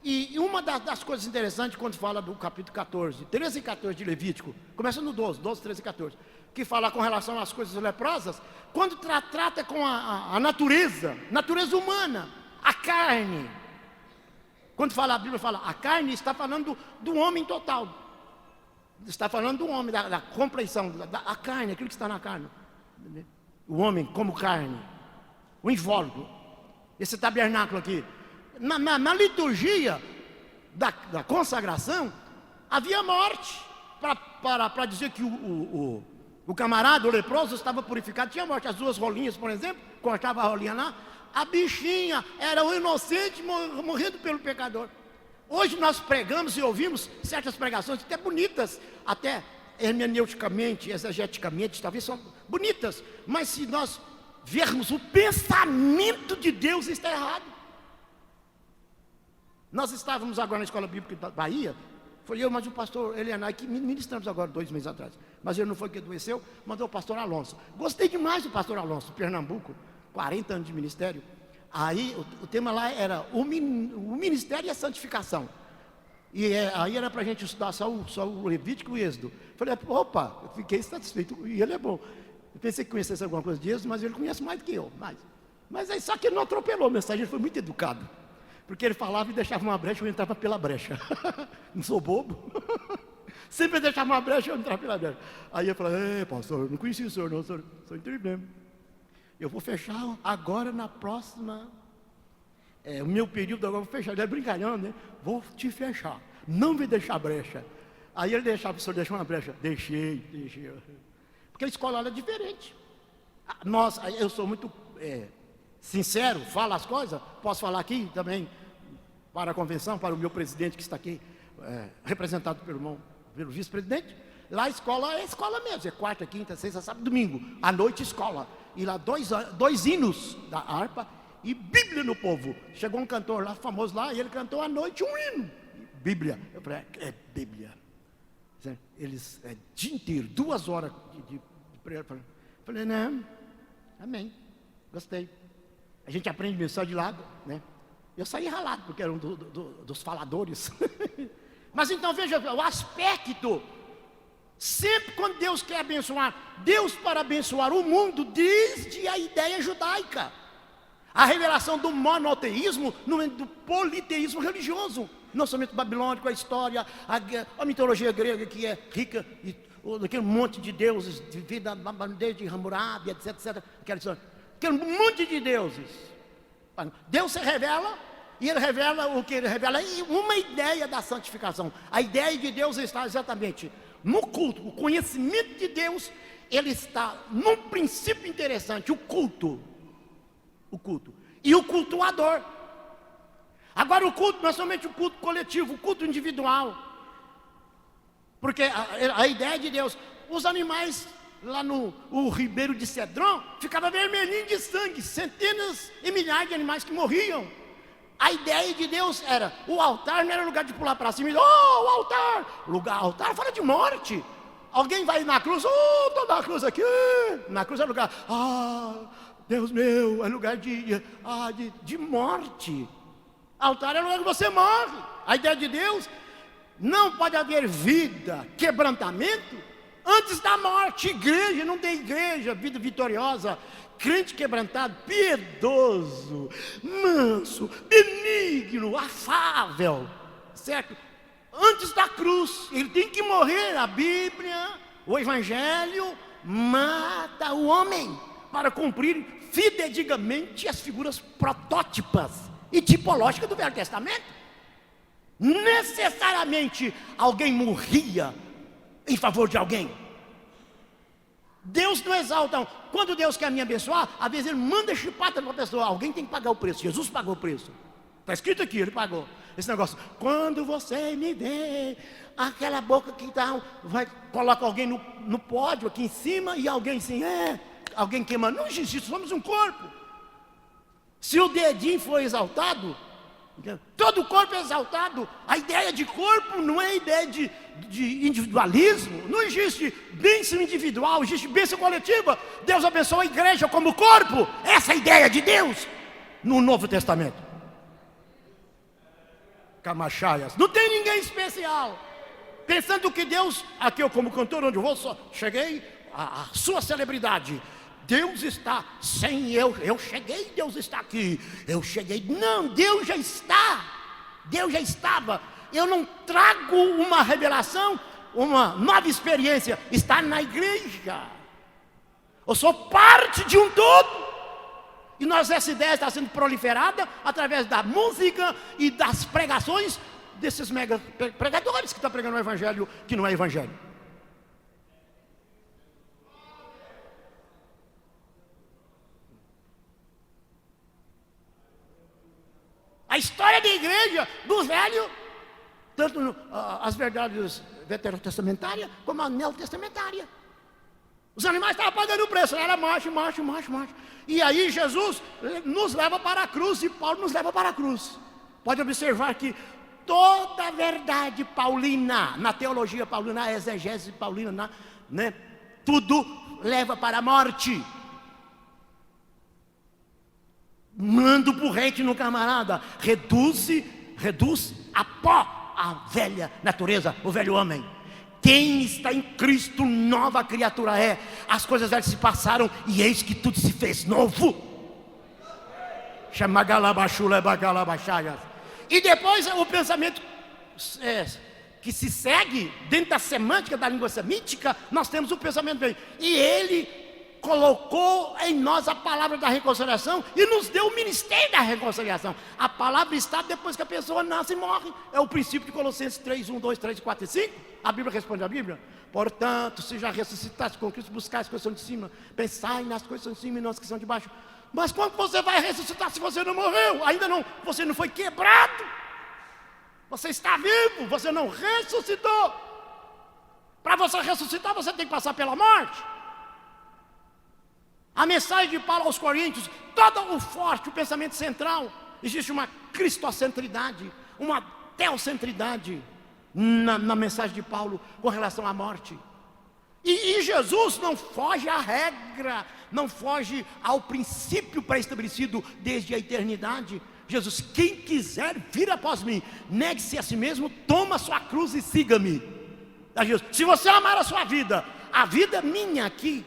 E uma das coisas interessantes quando fala do capítulo 14, 13 e 14 de Levítico, começa no 12, 13 e 14, que fala com relação às coisas leprosas, quando trata com a natureza humana, a carne. Quando fala, a Bíblia fala, a carne está falando do homem total. Está falando do homem, da compreensão, da carne, aquilo que está na carne. O homem como carne, o invólucro, esse tabernáculo aqui. Na liturgia da consagração, havia morte, para dizer que o camarada, o leproso, estava purificado, tinha morte. As duas rolinhas, por exemplo, cortava a rolinha lá, a bichinha era o inocente morrendo pelo pecador. Hoje nós pregamos e ouvimos certas pregações, até bonitas, até hermeneuticamente, exegeticamente, talvez são bonitas, mas se nós vermos o pensamento de Deus, está errado. Nós estávamos agora na Escola Bíblica da Bahia, foi eu, mas o pastor Elianai, que ministramos agora 2 meses atrás, mas ele não foi que adoeceu, mandou o pastor Alonso. Gostei demais do pastor Alonso, de Pernambuco, 40 anos de ministério. Aí o tema lá era o ministério e a santificação. E aí era para a gente estudar só o Levítico e o Êxodo. Falei, opa, eu fiquei satisfeito, e ele é bom. Eu pensei que conhecesse alguma coisa de Êxodo, mas ele conhece mais do que eu. Mas aí só que ele não atropelou a mensagem, ele foi muito educado. Porque ele falava e deixava uma brecha, eu entrava pela brecha. Não sou bobo. Sempre deixava uma brecha, eu entrava pela brecha. Aí eu falei, pastor, eu não conhecia o senhor não, sou entendendo. Eu vou fechar agora na próxima, o meu período agora eu vou fechar. Ele é brincalhão, né? Vou te fechar, não me deixar brecha. Aí ele deixava, o senhor deixou uma brecha. Deixei. Porque a escola era diferente. Eu sou muito sincero, falo as coisas, posso falar aqui também, para a convenção, para o meu presidente que está aqui, representado pelo vice-presidente. Lá a escola é escola mesmo, é quarta, quinta, sexta, sábado, domingo, à noite escola. E lá dois hinos da harpa e Bíblia no povo. Chegou um cantor lá, famoso lá, e ele cantou à noite um hino, Bíblia. Eu falei, é Bíblia. Eles, dia inteiro, 2 horas de pregar. Falei, não, amém, gostei. A gente aprende mensagem de lado, né? Eu saí ralado, porque era um dos faladores. Mas então veja, o aspecto, sempre quando Deus quer abençoar, Deus para abençoar o mundo, desde a ideia judaica, a revelação do monoteísmo, do politeísmo religioso, não somente babilônico, a história, a mitologia grega que é rica, e aquele monte de deuses, de vida desde Hammurabi, etc, aquele monte de deuses. Deus se revela, e Ele revela o que Ele revela, e uma ideia da santificação. A ideia de Deus está exatamente no culto. O conhecimento de Deus, ele está num princípio interessante, o culto. O culto. E o cultuador. Agora o culto não é somente o culto coletivo, o culto individual. Porque a ideia de Deus, os animais lá no Ribeiro de Cedron, ficava vermelhinho de sangue, centenas e milhares de animais que morriam. A ideia de Deus era, o altar não era lugar de pular para cima, o altar, altar fala de morte. Alguém vai na cruz, estou na cruz aqui, na cruz é lugar, Deus meu, é lugar de morte. Altar é lugar que você morre. A ideia de Deus, não pode haver vida, quebrantamento, antes da morte. Igreja, não tem igreja, vida vitoriosa, crente quebrantado, piedoso, manso, benigno, afável, certo? Antes da cruz, ele tem que morrer. A Bíblia, o Evangelho, mata o homem para cumprir fidedigamente as figuras protótipas e tipológicas do Velho Testamento. Necessariamente alguém morria em favor de alguém. Deus não exalta. Quando Deus quer me abençoar, às vezes Ele manda chipata para a pessoa. Alguém tem que pagar o preço. Jesus pagou o preço. Está escrito aqui, Ele pagou. Esse negócio, quando você me vê, aquela boca que tá, coloca alguém no pódio aqui em cima, e alguém assim, alguém queimando. Não existe isso, somos um corpo. Se o dedinho for exaltado, todo o corpo é exaltado. A ideia de corpo não é ideia de individualismo. Não existe bênção individual, existe bênção coletiva. Deus abençoa a igreja como corpo. Essa é a ideia de Deus no Novo Testamento. Camachaias, não tem ninguém especial. Pensando que Deus, aqui eu como cantor, onde eu vou, cheguei, a sua celebridade, Deus está sem eu cheguei, Deus está aqui, eu cheguei, não, Deus já está, Deus já estava. Eu não trago uma revelação, uma nova experiência, está na igreja. Eu sou parte de um todo. E essa ideia está sendo proliferada através da música e das pregações desses mega pregadores que estão pregando o evangelho que não é evangelho. A história da igreja, do velho, tanto as verdades veterotestamentárias como a neotestamentária. Os animais estavam pagando o preço, era macho. E aí Jesus nos leva para a cruz, e Paulo nos leva para a cruz. Pode observar que toda a verdade paulina, na teologia paulina, na exegese paulina, né, tudo leva para a morte. Mando para o reino no camarada, reduz a pó a velha natureza, o velho homem. Quem está em Cristo, nova criatura é. As coisas velhas se passaram, e eis que tudo se fez novo. E depois o pensamento que se segue dentro da semântica da língua semítica, nós temos o pensamento bem. E ele colocou em nós a palavra da reconciliação e nos deu o ministério da reconciliação. A palavra está depois que a pessoa nasce e morre. É o princípio de Colossenses 3, 1, 2, 3, 4 e 5. A Bíblia responde a Bíblia. Portanto, se já ressuscitaste com Cristo, buscai as coisas que são de cima, pensai nas coisas que são de cima e não as que são de baixo. Mas quando você vai ressuscitar se você não morreu? Ainda não, você não foi quebrado. Você está vivo, você não ressuscitou. Para você ressuscitar, você tem que passar pela morte. A mensagem de Paulo aos Coríntios, todo o forte, o pensamento central, existe uma cristocentridade, uma teocentridade na mensagem de Paulo com relação à morte. E Jesus não foge à regra, não foge ao princípio pré-estabelecido desde a eternidade. Jesus, quem quiser vir após mim, negue-se a si mesmo, toma a sua cruz e siga-me. Se você amar a vida minha aqui,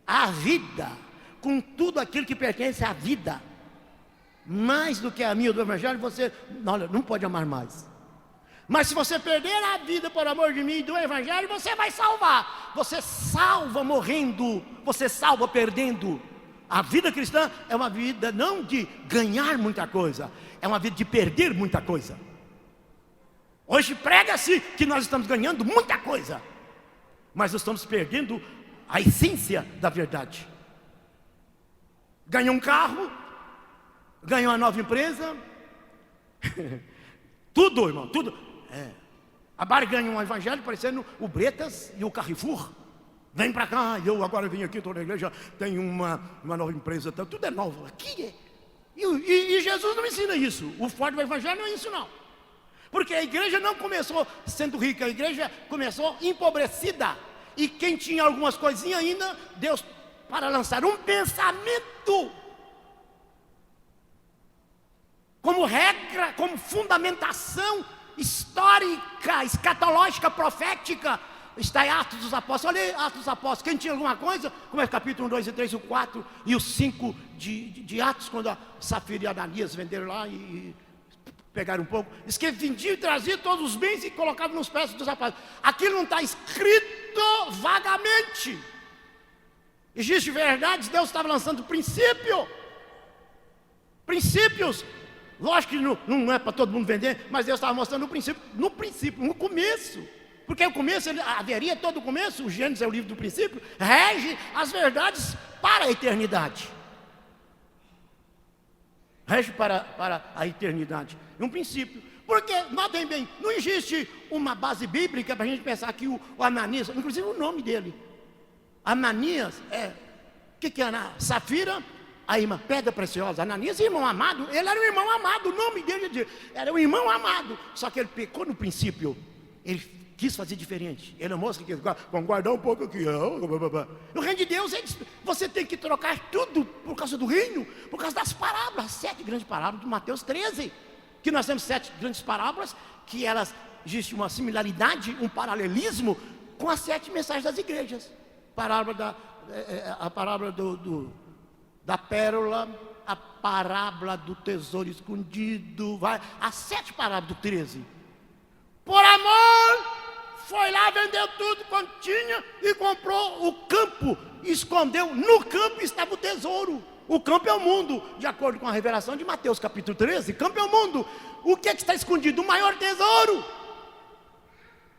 a vida, com tudo aquilo que pertence à vida, mais do que a minha do Evangelho, você não pode amar mais. Mas se você perder a vida por amor de mim e do Evangelho, você vai salvar. Você salva morrendo, você salva perdendo. A vida cristã é uma vida não de ganhar muita coisa, é uma vida de perder muita coisa. Hoje prega-se que nós estamos ganhando muita coisa, mas nós estamos perdendo a essência da verdade. Ganhou um carro, ganhou uma nova empresa, tudo, irmão, tudo. A barganha um evangelho parecendo o Bretas e o Carrefour. Vem para cá, eu agora vim aqui, estou na igreja, tenho uma nova empresa, tudo é novo. Aqui e Jesus não ensina isso. O forte do evangelho não é isso não. Porque a igreja não começou sendo rica, a igreja começou empobrecida. E quem tinha algumas coisinhas ainda, Deus, para lançar um pensamento como regra, como fundamentação histórica, escatológica, profética, está em Atos dos Apóstolos. Olha aí, Atos dos Apóstolos. Quem tinha alguma coisa, como é o capítulo 1, 2 e 3, o 4 e o 5 de Atos, quando a Safira e Ananias venderam lá e pegaram um pouco, diz que vendiam e traziam todos os bens e colocavam nos pés dos apóstolos. Aquilo não está escrito vagamente. Existe verdades, Deus estava lançando princípios. Lógico que não é para todo mundo vender, mas Deus estava mostrando o princípio, no começo. Porque o começo, haveria todo o começo, o Gênesis é o livro do princípio, rege as verdades para a eternidade. Rege para a eternidade. É um princípio. Porque, notem bem, não existe uma base bíblica para a gente pensar que o Ananias, inclusive o nome dele, Ananias, o que é Safira, a irmã, pedra preciosa. Ananias, irmão amado, ele era um irmão amado, o nome dele era um irmão amado. Só que ele pecou no princípio, ele quis fazer diferente. Ele é moço que vamos guardar um pouco aqui. O reino de Deus, você tem que trocar tudo por causa do reino, por causa das parábolas, 7 grandes parábolas de Mateus 13. Que nós temos 7 grandes parábolas, que elas, existe uma similaridade, um paralelismo com as 7 mensagens das igrejas. A parábola da pérola, a parábola do tesouro escondido, as 7 parábolas do 13. Por amor, foi lá, vendeu tudo quanto tinha e comprou o campo, escondeu, no campo estava o tesouro. O campo é o mundo, de acordo com a revelação de Mateus capítulo 13, campo é o mundo. O que está escondido? O maior tesouro.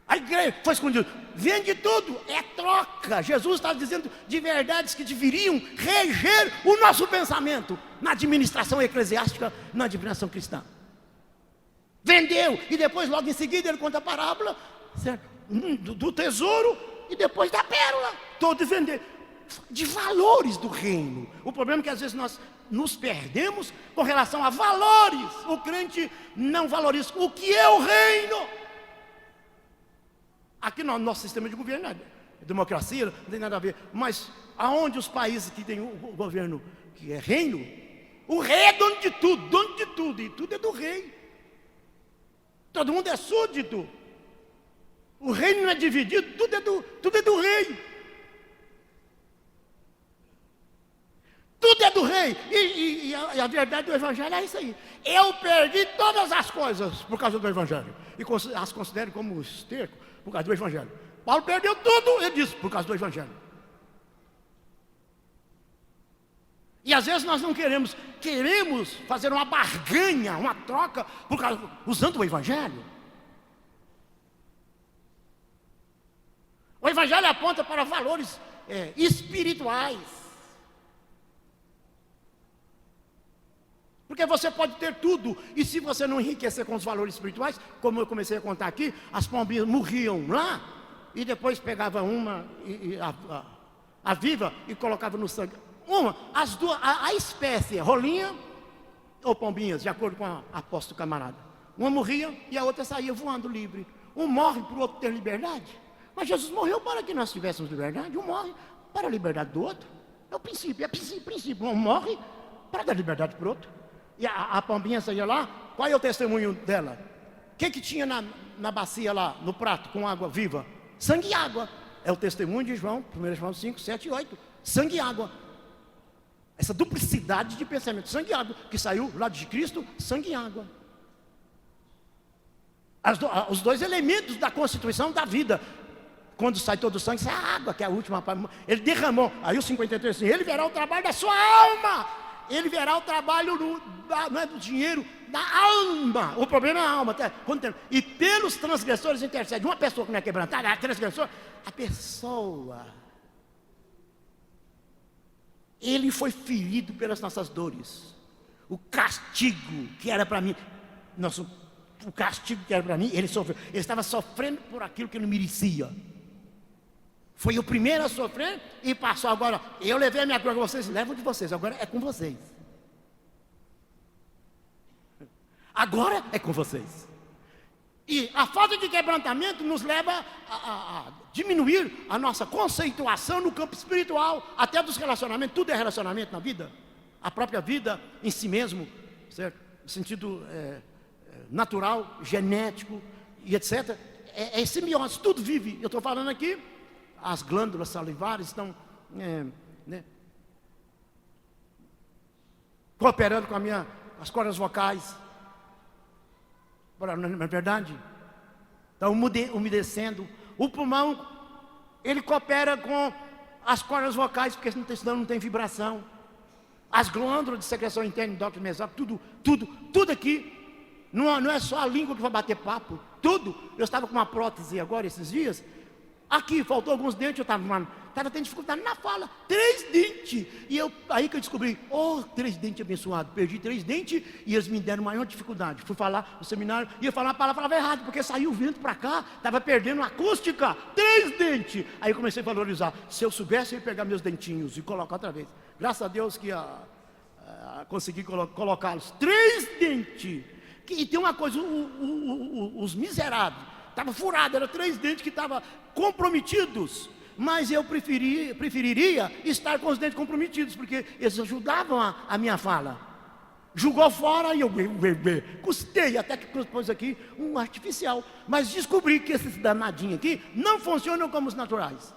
A igreja foi escondido, vende tudo, é troca. Jesus estava dizendo de verdades que deveriam reger o nosso pensamento na administração eclesiástica, na administração cristã. Vendeu, e depois logo em seguida ele conta a parábola, certo? Do tesouro e depois da pérola, todo vender, de valores do reino. O problema é que às vezes nós nos perdemos com relação a valores. O crente não valoriza o que é o reino. Aqui no nosso sistema de governo, democracia, não tem nada a ver, mas aonde os países que têm o governo que é reino, o rei é dono de tudo, e tudo é do rei. Todo mundo é súdito. O reino não é dividido, tudo é do rei. Tudo é do rei. E a verdade do evangelho é isso aí. Eu perdi todas as coisas por causa do evangelho. E as considero como esterco por causa do evangelho. Paulo perdeu tudo, ele disse, por causa do evangelho. E às vezes nós não queremos fazer uma barganha, uma troca, usando o evangelho. O evangelho aponta para valores espirituais. Porque você pode ter tudo, e se você não enriquecer com os valores espirituais, como eu comecei a contar aqui, as pombinhas morriam lá, e depois pegava uma, a viva, e colocava no sangue. As duas, a espécie, rolinha ou pombinhas, de acordo com a apóstolo camarada. Uma morria e a outra saía voando livre. Um morre para o outro ter liberdade. Mas Jesus morreu para que nós tivéssemos liberdade. Um morre para a liberdade do outro. É o princípio, princípio. Um morre para dar liberdade para o outro. E a pombinha saía lá, qual é o testemunho dela? O que tinha na bacia lá, no prato, com água viva? Sangue e água. É o testemunho de João, 1 João 5, 7 e 8. Sangue e água. Essa duplicidade de pensamento, sangue e água, que saiu lá de Cristo, sangue e água. Os dois elementos da constituição da vida. Quando sai todo o sangue, sai a água, que é a última. Ele derramou. Aí o 53 assim, ele verá o trabalho da sua alma. Ele verá o trabalho não é do dinheiro, da alma. O problema é a alma. E pelos transgressores intercede. Uma pessoa que não é quebrantada, a transgressor, a pessoa. Ele foi ferido pelas nossas dores. O castigo que era para mim, o castigo que era para mim, ele sofreu. Ele estava sofrendo por aquilo que ele não merecia. Foi o primeiro a sofrer e passou agora. Eu levei a minha cruz, vocês levam de vocês, agora é com vocês. Agora é com vocês. E a falta de quebrantamento nos leva a diminuir a nossa conceituação no campo espiritual, até dos relacionamentos. Tudo é relacionamento na vida. A própria vida em si mesmo, certo? No sentido natural, genético e etc. É simbiose, tudo vive. Eu estou falando aqui, as glândulas salivares estão cooperando com as cordas vocais. Não é verdade? Está umedecendo. O pulmão, ele coopera com as cordas vocais, porque senão não tem vibração. As glândulas de secreção interna, endócrina, mesócrina, tudo aqui. Não é só a língua que vai bater papo. Tudo. Eu estava com uma prótese agora, esses dias. Aqui, faltou alguns dentes, eu estava tendo dificuldade na fala. 3 dentes. E aí que eu descobri, 3 dentes abençoados. Perdi 3 dentes e eles me deram maior dificuldade. Fui falar no seminário, ia falar a palavra, falava errado, porque saiu o vento para cá, estava perdendo a acústica. 3 dentes. Aí eu comecei a valorizar. Se eu soubesse, eu ia pegar meus dentinhos e colocar outra vez. Graças a Deus que consegui colocá-los. 3 dentes. E tem uma coisa, os miseráveis. Estava furado, eram 3 dentes que estavam comprometidos. Mas eu preferiria estar com os dentes comprometidos, porque eles ajudavam a minha fala. Jogou fora e eu custei, até que pôs aqui um artificial. Mas descobri que esses danadinhos aqui não funcionam como os naturais.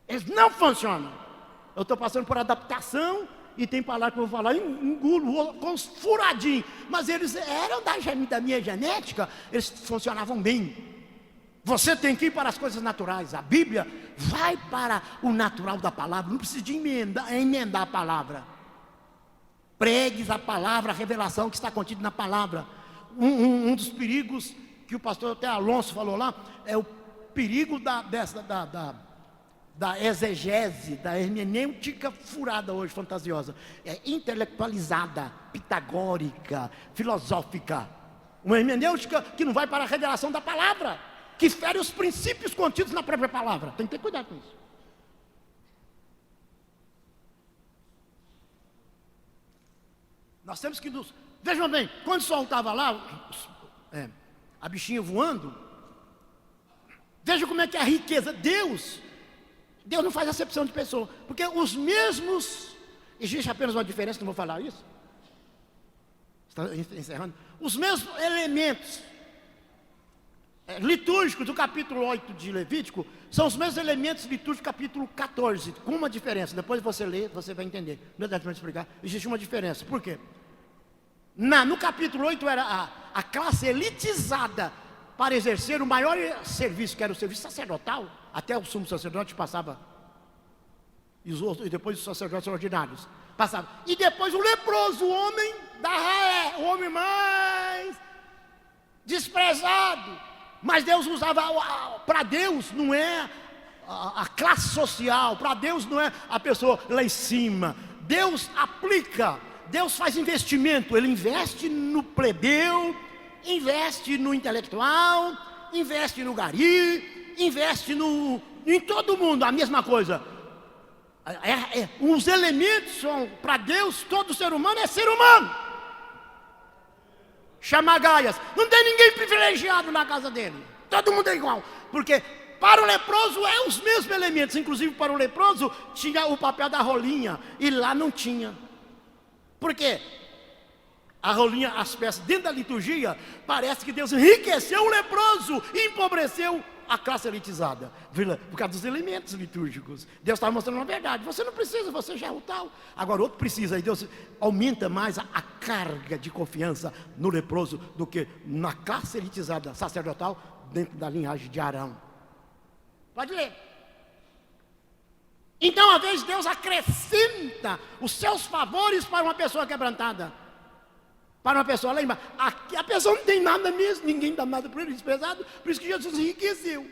Eles não funcionam. Eu estou passando por adaptação. E tem palavras que eu vou falar, engulo, com os furadinhos. Mas eles eram da minha genética, eles funcionavam bem. Você tem que ir para as coisas naturais. A Bíblia vai para o natural da palavra. Não precisa de emendar a palavra. Pregues a palavra, a revelação que está contida na palavra. Um dos perigos que o pastor até Alonso falou lá, é o perigo da exegese, da hermenêutica furada hoje, fantasiosa. É intelectualizada, pitagórica, filosófica. Uma hermenêutica que não vai para a revelação da palavra, que fere os princípios contidos na própria palavra. Tem que ter cuidado com isso. Nós temos que nos... Vejam bem, quando soltava lá a bichinha voando, veja como é que é a riqueza. Deus não faz acepção de pessoa, porque os mesmos, existe apenas uma diferença, não vou falar isso, está encerrando, os mesmos elementos litúrgicos do capítulo 8 de Levítico, são os mesmos elementos litúrgicos do capítulo 14, com uma diferença, depois você lê, você vai entender, não dá para explicar, existe uma diferença, por quê? No capítulo 8 era a classe elitizada, para exercer o maior serviço, que era o serviço sacerdotal, até o sumo sacerdote passava, e depois os sacerdotes ordinários passavam, e depois o leproso, o homem da raé, o homem mais desprezado, mas Deus usava, para Deus não é a classe social, para Deus não é a pessoa lá em cima, Deus aplica, Deus faz investimento, Ele investe no plebeu, investe no intelectual, investe no gari, investe em todo mundo, a mesma coisa. Os elementos são, para Deus, todo ser humano é ser humano. Chamagaias, não tem ninguém privilegiado na casa dele, todo mundo é igual, porque para o leproso é os mesmos elementos, inclusive para o leproso tinha o papel da rolinha, e lá não tinha. Por quê? A rolinha, as peças dentro da liturgia, parece que Deus enriqueceu o leproso e empobreceu a classe elitizada, por causa dos elementos litúrgicos. Deus estava mostrando uma verdade, você não precisa, você já é o tal, agora outro precisa, e Deus aumenta mais a carga de confiança no leproso do que na classe elitizada sacerdotal, dentro da linhagem de Arão. Pode ler. Então, às vezes, Deus acrescenta os seus favores para uma pessoa quebrantada. Para uma pessoa lá embaixo. Aqui a pessoa não tem nada mesmo, ninguém dá nada para ele, desprezado. Por isso que Jesus enriqueceu.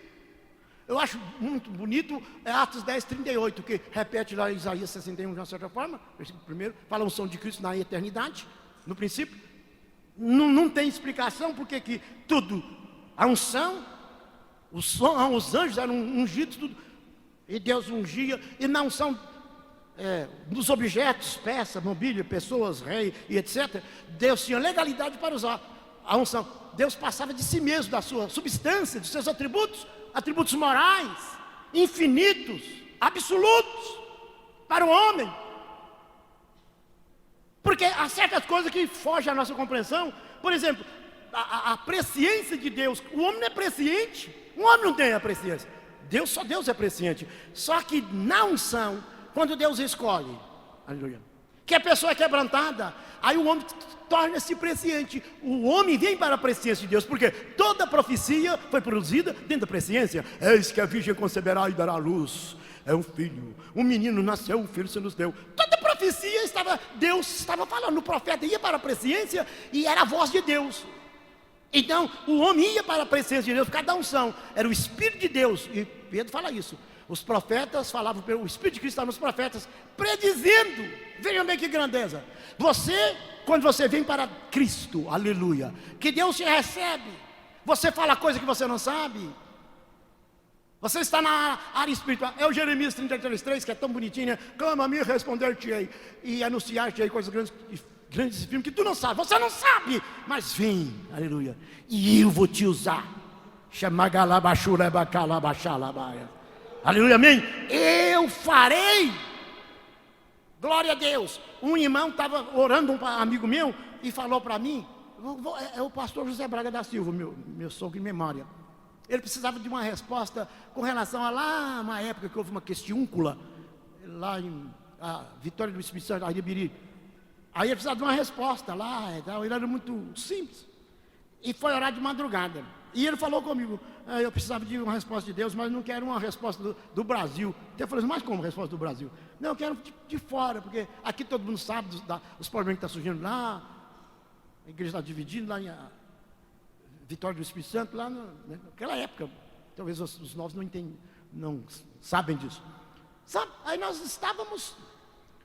Eu acho muito bonito Atos 10, 38, que repete lá em Isaías 61 de uma certa forma. Versículo 1, fala a unção de Cristo na eternidade, no princípio. Não tem explicação porque que tudo, a unção, os anjos eram ungidos, tudo, e Deus ungia, e na unção dos objetos, peça, mobília, pessoas, rei e etc., Deus tinha legalidade para usar a unção. Deus passava de si mesmo, da sua substância, dos seus atributos morais, infinitos, absolutos, para o homem. Porque há certas coisas que fogem à nossa compreensão. Por exemplo, a presciência de Deus. O homem não é presciente. O homem não tem a presciência. Só Deus é presciente. Só que na unção, quando Deus escolhe, aleluia, que a pessoa é quebrantada, aí o homem torna-se presciente. O homem vem para a presciência de Deus, porque toda profecia foi produzida dentro da presciência. Eis que a virgem conceberá e dará à luz um filho, um menino nasceu, um filho se nos deu. Toda profecia Deus estava falando, o profeta ia para a presciência e era a voz de Deus. Então o homem ia para a presciência de Deus, cada unção era o Espírito de Deus, e Pedro fala isso. Os profetas falavam, o Espírito de Cristo estava nos profetas, predizendo. Vejam bem que grandeza. Quando você vem para Cristo, aleluia, que Deus te recebe, você fala coisa que você não sabe. Você está na área espiritual. É o Jeremias 33:3, que é tão bonitinho, né? Clama a mim, responder-te-ei e anunciar-te-ei coisas grandes e firmes que tu não sabes. Você não sabe, mas vem, aleluia, e eu vou te usar. Aleluia, amém. Eu farei. Glória a Deus. Um irmão estava orando, um amigo meu, e falou para mim, é o pastor José Braga da Silva, meu sogro em memória. Ele precisava de uma resposta com relação a lá, uma época que houve uma questiúncula, lá em Vitória do Espírito Santo, Aribiri. Aí ele precisava de uma resposta lá, ele era muito simples. E foi orar de madrugada. E ele falou comigo, eu precisava de uma resposta de Deus, mas não quero uma resposta do Brasil. Então eu falei assim, mas como resposta do Brasil? Não, eu quero de fora, porque aqui todo mundo sabe os problemas que estão surgindo lá, a igreja está dividida lá em Vitória do Espírito Santo, lá naquela época. Talvez os novos não sabem disso. Sabe? Aí nós estávamos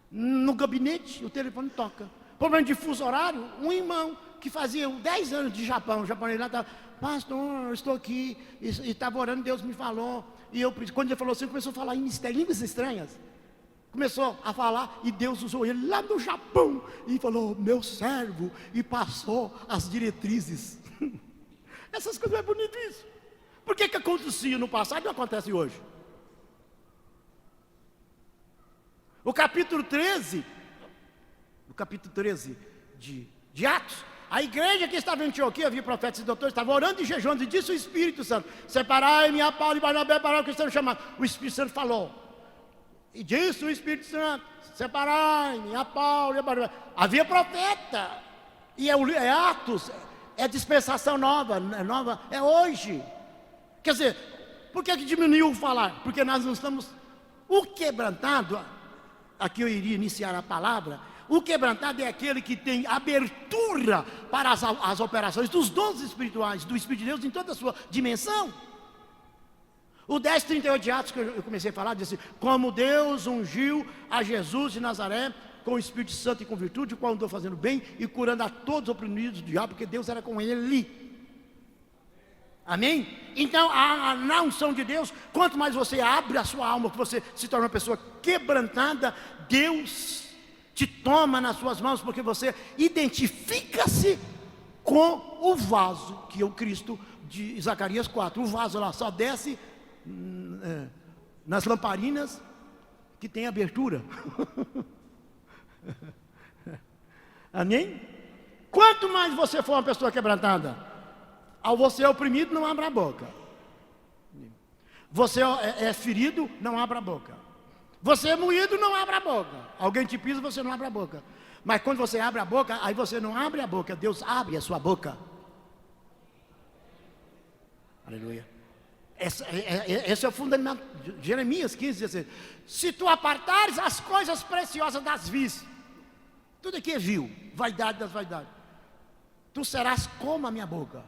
no gabinete, o telefone toca. Problema de fuso horário, um irmão que fazia 10 anos de Japão, o japonês lá estava, pastor, eu estou aqui, e estava orando, Deus me falou, e quando ele falou assim, começou a falar em línguas estranhas, começou a falar, e Deus usou ele lá no Japão, e falou, meu servo, e passou as diretrizes. Essas coisas é bonito isso. Por que acontecia no passado e não acontece hoje? O capítulo 13 de Atos, a igreja que estava em Antioquia, havia profetas e doutores, estava orando e jejuando, e disse o Espírito Santo, separai-me a Paulo e Barnabé para o cristão chamado. O Espírito Santo falou, e disse o Espírito Santo, separai-me a Paulo e Barnabé. Havia profeta, e é Atos, é dispensação nova, é hoje. Quer dizer, por que diminuiu o falar? Porque nós não estamos, o quebrantado, aqui eu iria iniciar a palavra. O quebrantado é aquele que tem abertura para as operações dos dons espirituais, do Espírito de Deus em toda a sua dimensão. O 10:38 de Atos, que eu comecei a falar, diz assim, como Deus ungiu a Jesus de Nazaré com o Espírito Santo e com virtude, o qual andou fazendo bem e curando a todos os oprimidos do diabo, porque Deus era com ele. Amém? Então, na unção de Deus, quanto mais você abre a sua alma, que você se torna uma pessoa quebrantada, Deus te toma nas suas mãos, porque você identifica-se com o vaso, que é o Cristo de Zacarias 4. O vaso lá só desce nas lamparinas que tem abertura. Amém? Quanto mais você for uma pessoa quebrantada, ao você é oprimido, não abra a boca. Você é ferido, não abra a boca. Você é moído, não abra a boca. Alguém te pisa, você não abre a boca. Mas quando você abre a boca, aí você não abre a boca, Deus abre a sua boca. Aleluia. Esse é o fundamento. Jeremias 15, 16. Se tu apartares as coisas preciosas das vis, tudo aqui é vil, vaidade das vaidades, tu serás como a minha boca.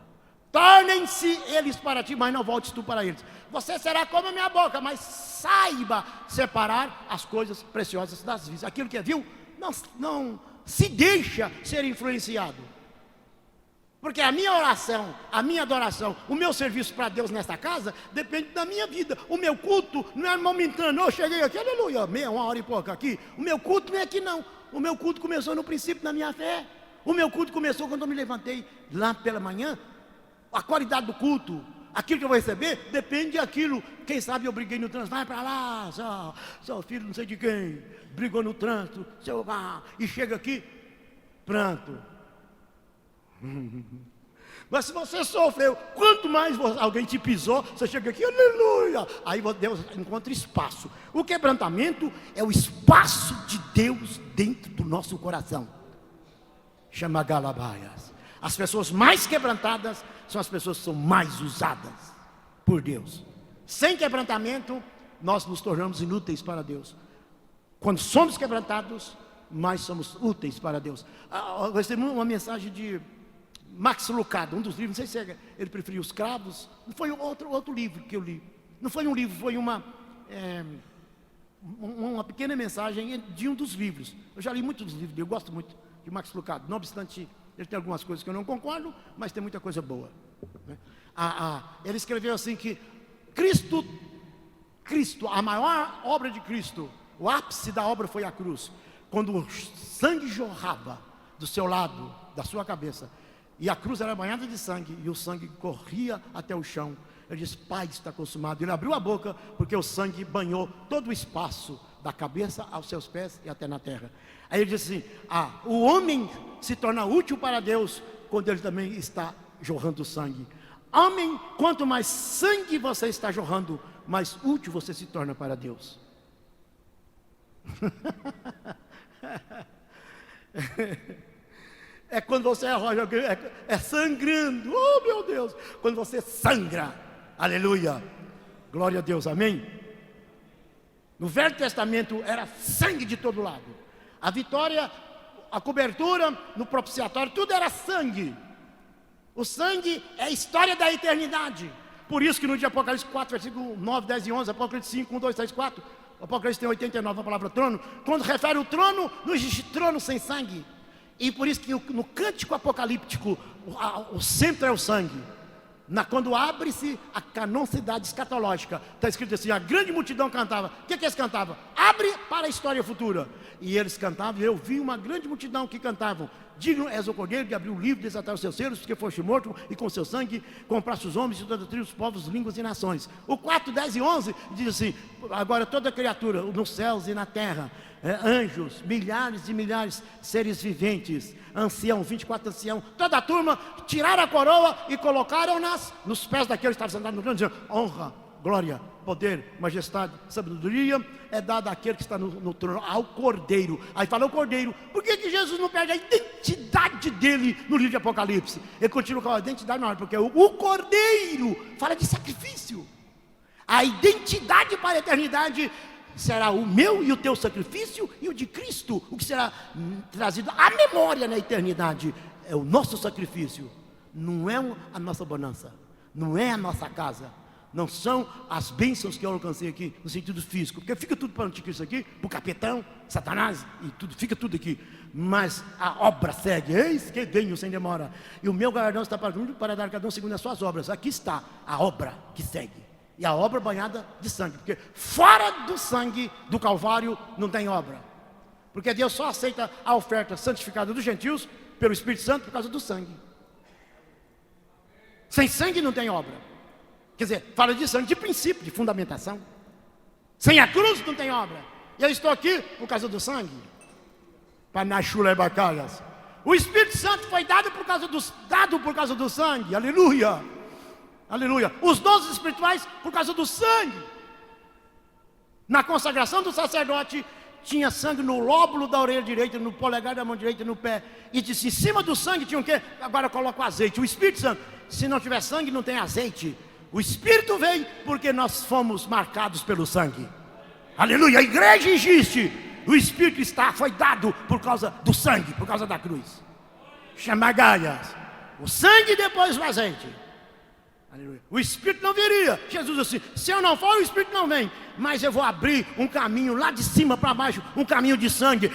Tornem-se eles para ti, mas não voltes tu para eles. Você será como a minha boca, mas saiba separar as coisas preciosas das vis. Aquilo que é vil, não se deixa ser influenciado. Porque a minha oração, a minha adoração, o meu serviço para Deus nesta casa, depende da minha vida. O meu culto não é momentâneo. Eu cheguei aqui, aleluia, uma hora e pouco aqui. O meu culto não é aqui não. O meu culto começou no princípio da minha fé. O meu culto começou quando eu me levantei lá pela manhã. A qualidade do culto, aquilo que eu vou receber, depende daquilo. Quem sabe eu briguei no trânsito, vai para lá, seu filho não sei de quem, brigou no trânsito, e chega aqui, pranto. Mas se você sofreu, quanto mais alguém te pisou, você chega aqui, aleluia. Aí Deus encontra espaço. O quebrantamento é o espaço de Deus dentro do nosso coração. Chama Galabaias. As pessoas mais quebrantadas são as pessoas que são mais usadas por Deus. Sem quebrantamento, nós nos tornamos inúteis para Deus. Quando somos quebrantados, mais somos úteis para Deus. Eu recebi uma mensagem de Max Lucado, um dos livros, não sei se ele preferiu Os Cravos. Foi outro livro que eu li. Não foi um livro, foi uma pequena mensagem de um dos livros. Eu já li muitos livros dele, eu gosto muito de Max Lucado. Não obstante, ele tem algumas coisas que eu não concordo, mas tem muita coisa boa, né? Ele escreveu assim que Cristo, a maior obra de Cristo, o ápice da obra foi a cruz. Quando o sangue jorrava do seu lado, da sua cabeça, e a cruz era banhada de sangue, e o sangue corria até o chão. Ele disse, Pai, está consumado. Ele abriu a boca, porque o sangue banhou todo o espaço, da cabeça aos seus pés e até na terra. Aí ele disse assim, o homem se torna útil para Deus, quando ele também está jorrando sangue. Homem, quanto mais sangue você está jorrando, mais útil você se torna para Deus. É quando você arroja, é sangrando, oh meu Deus, quando você sangra, aleluia, glória a Deus, amém? No Velho Testamento era sangue de todo lado, a vitória, a cobertura, no propiciatório, tudo era sangue. O sangue é a história da eternidade. Por isso que no dia Apocalipse 4, versículo 9, 10 e 11, Apocalipse 5, 1, 2, 3, 4, Apocalipse tem 89, a palavra trono. Quando refere o trono, não existe trono sem sangue. E por isso que no cântico apocalíptico, o centro é o sangue. Quando abre-se a canonicidade escatológica, está escrito assim, a grande multidão cantava. O que eles cantavam? Abre para a história futura. E eles cantavam, e eu vi uma grande multidão que cantavam, digno és o Cordeiro de abrir o livro, desatar os seus selos, porque foste morto, e com seu sangue compraste os homens de toda a tribo, os povos, línguas e nações. O 4, 10 e 11 diz assim, agora toda criatura, nos céus e na terra, anjos, milhares e milhares, seres viventes, ancião, 24 ancião, toda a turma, tiraram a coroa e colocaram-nas nos pés daqueles que estavam sentados no trono, dizendo, honra, glória, poder, majestade, sabedoria, é dada àquele que está no trono, ao Cordeiro. Aí fala o Cordeiro, por que Jesus não perde a identidade dele no livro de Apocalipse? Ele continua com a identidade maior, porque o Cordeiro fala de sacrifício. A identidade para a eternidade será o meu e o teu sacrifício e o de Cristo, o que será trazido à memória na eternidade é o nosso sacrifício, não é a nossa bonança, não é a nossa casa, não são as bênçãos que eu alcancei aqui no sentido físico, porque fica tudo para o anticristo aqui, para o capetão, Satanás e tudo, fica tudo aqui, mas a obra segue, eis que venho sem demora, e o meu galardão está para dar cada um segundo as suas obras. Aqui está a obra que segue. E a obra banhada de sangue, porque fora do sangue do Calvário não tem obra, porque Deus só aceita a oferta santificada dos gentios pelo Espírito Santo por causa do sangue. Sem sangue não tem obra, quer dizer, fala de sangue de princípio, de fundamentação. Sem a cruz não tem obra, e eu estou aqui por causa do sangue. O Espírito Santo foi dado por causa do sangue, aleluia. Aleluia, os dons espirituais por causa do sangue. Na consagração do sacerdote tinha sangue no lóbulo da orelha direita, no polegar da mão direita, no pé. E disse, em cima do sangue tinha o quê? Agora coloca o azeite. O Espírito Santo, se não tiver sangue não tem azeite. O Espírito vem porque nós fomos marcados pelo sangue. Aleluia, a igreja existe. O Espírito foi dado por causa do sangue, por causa da cruz. Chamagaias. O sangue e depois o azeite. Aleluia. O Espírito não viria. Jesus disse, se eu não for, o Espírito não vem. Mas eu vou abrir um caminho lá de cima para baixo, um caminho de sangue.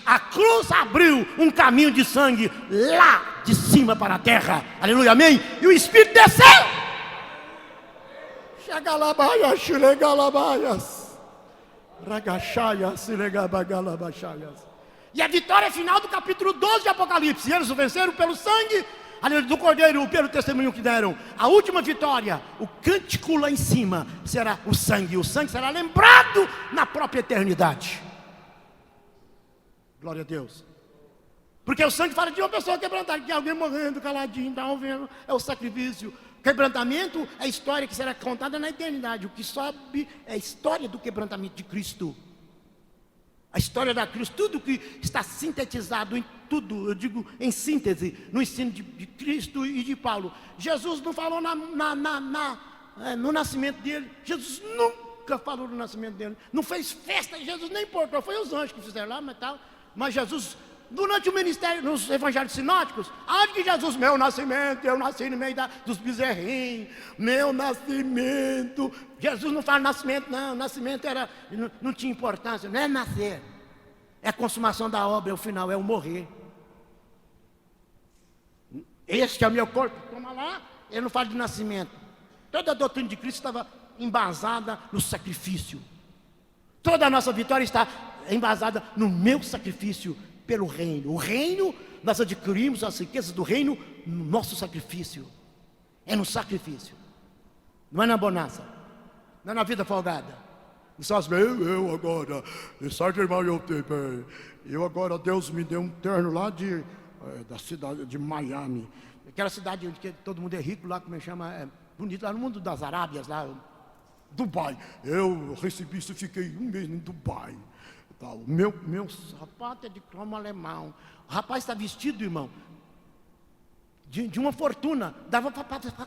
A cruz abriu um caminho de sangue lá de cima para a terra. Aleluia, amém? E o Espírito desceu. Chegalabaias, chilegalabaias. Ragachaias, chilegabagalabachaias. E a vitória final do capítulo 12 de Apocalipse. E eles o venceram pelo sangue do Cordeiro, pelo testemunho que deram. A última vitória, o cântico lá em cima, será o sangue. O sangue será lembrado na própria eternidade. Glória a Deus. Porque o sangue fala de uma pessoa quebrantada, que alguém morrendo, caladinho, está ouvindo, é o sacrifício. Quebrantamento é a história que será contada na eternidade. O que sobe é a história do quebrantamento de Cristo. A história da cruz, tudo que está sintetizado em tudo, eu digo em síntese, no ensino de Cristo e de Paulo. Jesus não falou no nascimento dele. Jesus nunca falou no nascimento dele. Não fez festa, Jesus nem importou. Foi os anjos que fizeram lá, mas tal. Mas Jesus, durante o ministério, nos evangelhos sinóticos, aonde que Jesus, meu nascimento, eu nasci no meio dos bezerrinhos, meu nascimento. Jesus não fala nascimento, não. Nascimento não tinha importância, não é nascer. É a consumação da obra, é o final, é o morrer. Este é o meu corpo, toma lá, ele não fala de nascimento. Toda a doutrina de Cristo estava embasada no sacrifício. Toda a nossa vitória está embasada no meu sacrifício pelo reino. O reino, nós adquirimos as riquezas do reino no nosso sacrifício. É no sacrifício. Não é na bonança. Não é na vida folgada. Eu agora, eu agora, Deus me deu um terno lá da cidade de Miami. Aquela cidade onde todo mundo é rico lá, como é que chama? Bonito, lá no mundo das Arábias, lá, Dubai. Eu recebi isso e fiquei um mês em Dubai. O meu sapato é de cromo alemão. O rapaz está vestido, irmão, de uma fortuna. Dava para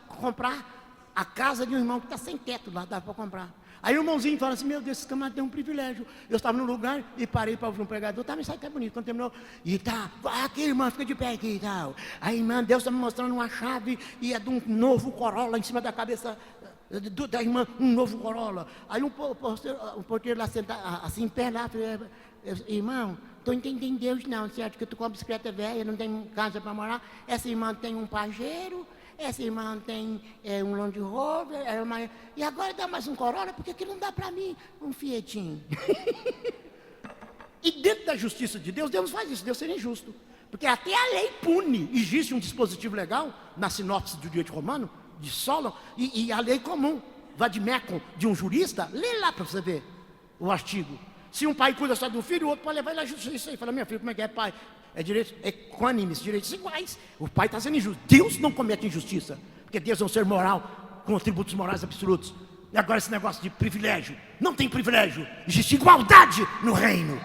comprar a casa de um irmão que está sem teto lá, dava para comprar. Aí o irmãozinho fala assim, meu Deus, esse camarada tem um privilégio. Eu estava no lugar e parei para ouvir um pregador. Tá, mas isso aí tá bonito. Quando terminou, e tá, aqui irmã, fica de pé aqui e tal. Aí irmã, Deus está me mostrando uma chave e é de um novo Corolla em cima da cabeça da irmã, um novo Corolla. Aí um porteiro lá sentado, assim, em pé lá, falei, irmão, estou entendendo Deus não, certo? Que eu estou com uma bicicleta velha, não tenho casa para morar. Essa irmã tem um pajeiro. Essa irmã tem um Land Rover, e agora dá mais um Corolla, porque aquilo não dá para mim, um Fietinho. E dentro da justiça de Deus, Deus não faz isso, Deus seria injusto. Porque até a lei pune. Existe um dispositivo legal, na sinopse do direito romano, de Solon, e a lei comum, vademecum, de um jurista, lê lá para você ver o artigo. Se um pai cuida só de um filho, o outro pode levar ele à justiça e fala, meu filho, como é que é, pai? É direitos equânimes, direitos iguais. O pai está sendo injusto. Deus não comete injustiça, porque Deus é um ser moral, com atributos morais absolutos. E agora esse negócio de privilégio, não tem privilégio, existe igualdade no reino.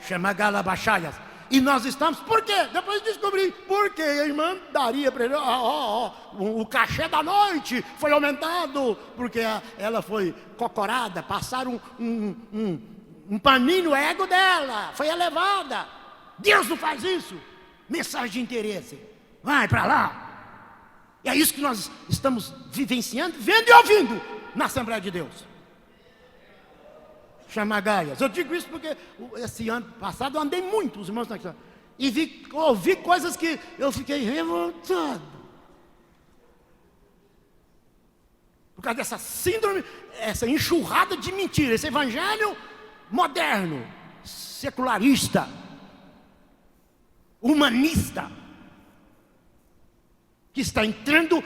Chama Galabachaias. E nós estamos, por quê? Depois descobri, porque a irmã daria para ele, o cachê da noite foi aumentado, porque ela foi cocorada, passaram um paninho no ego dela, foi elevada. Deus não faz isso. Mensagem de interesse. Vai para lá. E é isso que nós estamos vivenciando, vendo e ouvindo na Assembleia de Deus. Chama Gaias. Eu digo isso porque esse ano passado eu andei muito, os irmãos estão aqui, e ouvi coisas que eu fiquei revoltado. Por causa dessa síndrome, essa enxurrada de mentira, esse evangelho moderno, secularista, humanista, que está entrando,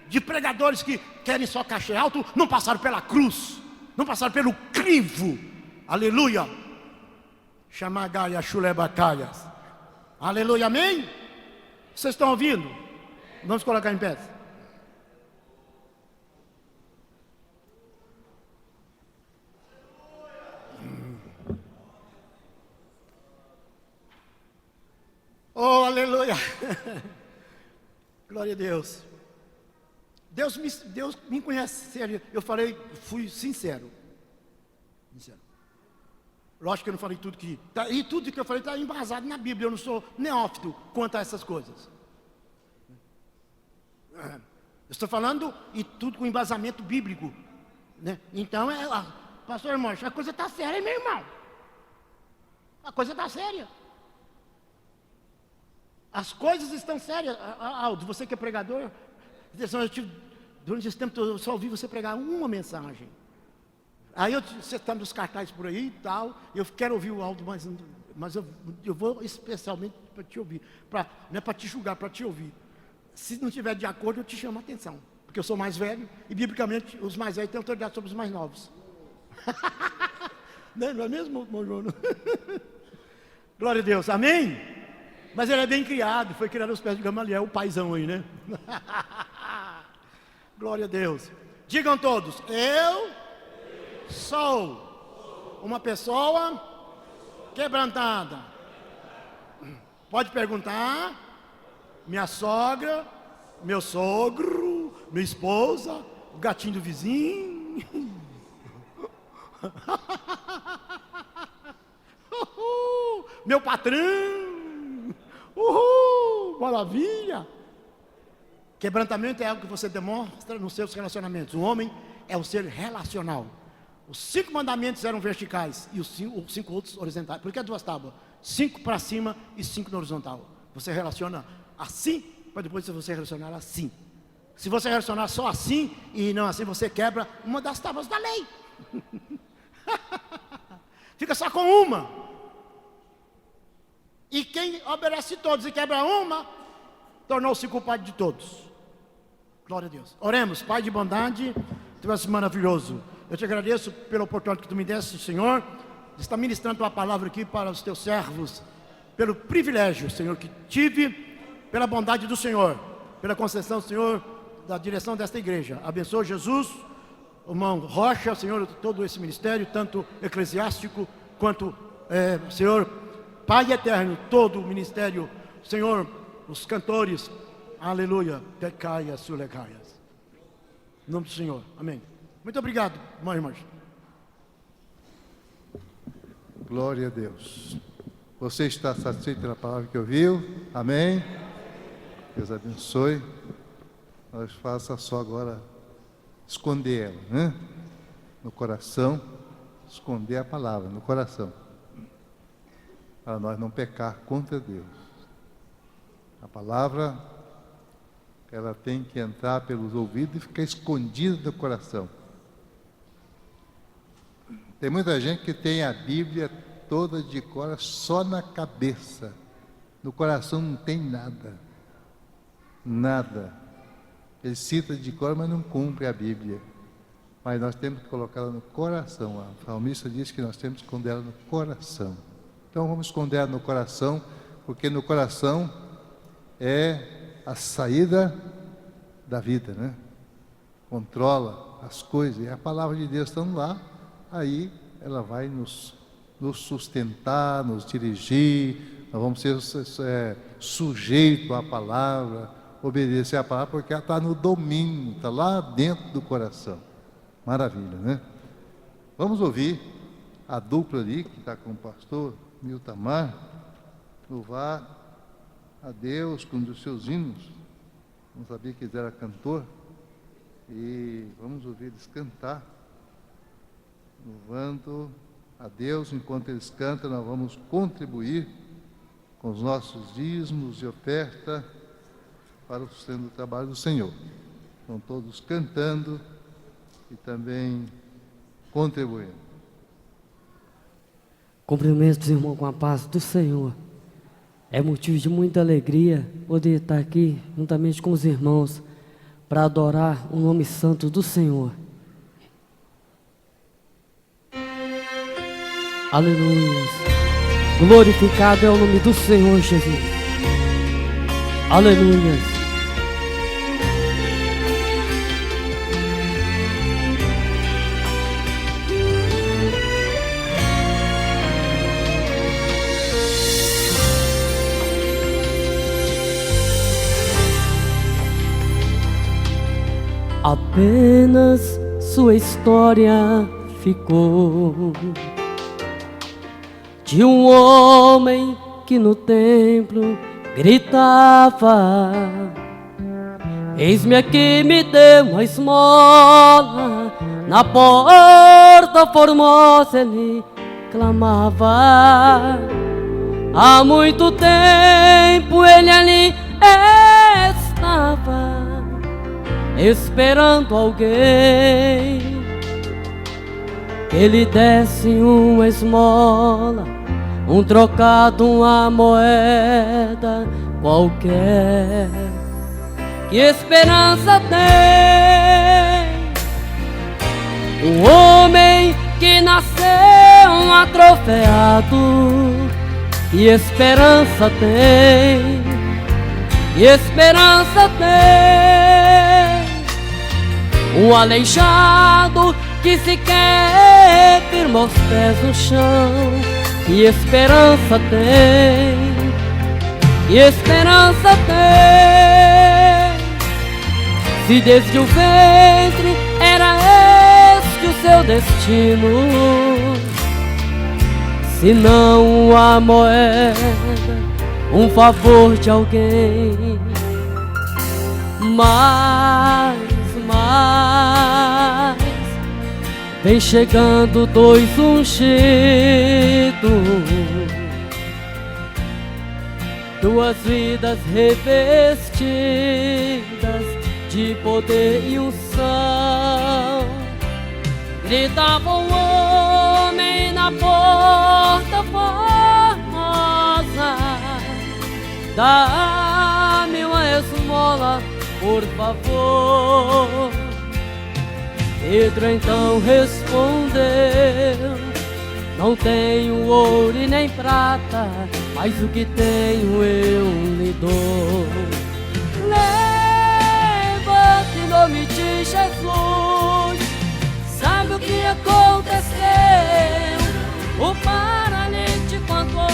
de pregadores que querem só cachê alto, não passaram pela cruz, não passaram pelo crivo. Aleluia. Chamagaia chulebacaias. Aleluia, amém? Vocês estão ouvindo? Vamos colocar em pé. Oh, aleluia. Glória a Deus. Deus me conhece sério. Eu falei, fui sincero. Lógico que eu não falei tudo que... e tudo que eu falei está embasado na Bíblia. Eu não sou neófito quanto a essas coisas. Eu estou falando e tudo com embasamento bíblico, né? Então, pastor irmão, a coisa está séria, hein, meu irmão? A coisa está séria. As coisas estão sérias. Aldo, você que é pregador, durante esse tempo eu só ouvi você pregar uma mensagem. Aí você está nos cartazes por aí e tal, eu quero ouvir o Aldo, mas eu vou especialmente para te ouvir, não é para te julgar, para te ouvir. Se não estiver de acordo, eu te chamo a atenção, porque eu sou mais velho, e biblicamente os mais velhos têm autoridade sobre os mais novos. Não é mesmo, irmão João? Glória a Deus, amém? Mas ele é bem criado, foi criado aos pés de Gamaliel, o paizão aí, né? Glória a Deus. Digam todos, eu sou uma pessoa quebrantada. Pode perguntar. Minha sogra, meu sogro, minha esposa, o gatinho do vizinho. Meu patrão. Maravilha. Quebrantamento é algo que você demonstra nos seus relacionamentos. O homem é um ser relacional. Os 5 mandamentos eram verticais e os 5 outros horizontais. Por que 2 tábuas? 5 para cima e 5 no horizontal. Você relaciona assim, para depois você relacionar assim. Se você relacionar só assim e não assim, você quebra uma das tábuas da lei. Fica só com uma. E quem obedece todos e quebra uma, tornou-se culpado de todos. Glória a Deus. Oremos. Pai de bondade, Tu és maravilhoso. Eu te agradeço pela oportunidade que Tu me deste, Senhor, de estar ministrando Tua palavra aqui para os Teus servos, pelo privilégio, Senhor, que tive, pela bondade do Senhor, pela concessão, Senhor, da direção desta igreja. Abençoe Jesus, o irmão Rocha, Senhor, todo esse ministério, tanto eclesiástico quanto, Senhor, Pai eterno, todo o ministério, Senhor, os cantores, aleluia, tecaia, sulecaias. Em nome do Senhor, amém. Muito obrigado, irmão e irmã. Glória a Deus. Você está satisfeito pela palavra que ouviu? Amém? Deus abençoe. Nós faça só agora esconder ela, né? No coração, esconder a palavra no coração, para nós não pecar contra Deus. A palavra, ela tem que entrar pelos ouvidos e ficar escondida no coração. Tem muita gente que tem a Bíblia toda de cor só na cabeça, no coração não tem nada, nada. Ele cita de cor, mas não cumpre a Bíblia. Mas nós temos que colocá-la no coração. A salmista diz que nós temos que esconder ela no coração. Então vamos esconder ela no coração, porque no coração é a saída da vida, né? Controla as coisas, e a palavra de Deus estando lá, aí ela vai nos sustentar, nos dirigir, nós vamos ser sujeitos à palavra, obedecer à palavra, porque ela está no domínio, está lá dentro do coração. Maravilha, né? Vamos ouvir a dupla ali, que está com o pastor Miltamar, louvar a Deus com um dos seus hinos. Não sabia que ele era cantor, e vamos ouvir eles cantar, louvando a Deus. Enquanto eles cantam, nós vamos contribuir com os nossos dízimos e oferta para o sustento do trabalho do Senhor. Estão todos cantando e também contribuindo. Cumprimento os irmãos com a paz do Senhor. É motivo de muita alegria poder estar aqui juntamente com os irmãos para adorar o nome santo do Senhor. Aleluia. Glorificado é o nome do Senhor Jesus. Aleluia. Apenas sua história ficou de um homem que no templo gritava: eis-me aqui, me dê uma esmola. Na porta formosa ele clamava. Há muito tempo ele ali estava, esperando alguém que lhe desse uma esmola, um trocado, uma moeda qualquer. Que esperança tem o homem que nasceu atrofeado? Que esperança tem? Que esperança tem um aleijado que sequer firma os pés no chão? Que esperança tem? Que esperança tem? Se desde o ventre era este o seu destino, se não a moeda, um favor de alguém. Mas vem chegando dois ungidos, duas vidas revestidas de poder e unção. Gritavam o homem na porta formosa: dá-me uma esmola, por favor. Pedro então respondeu: não tenho ouro e nem prata, mas o que tenho eu lhe dou. Levante em nome de Jesus. Sabe o que aconteceu? O paralítico andou.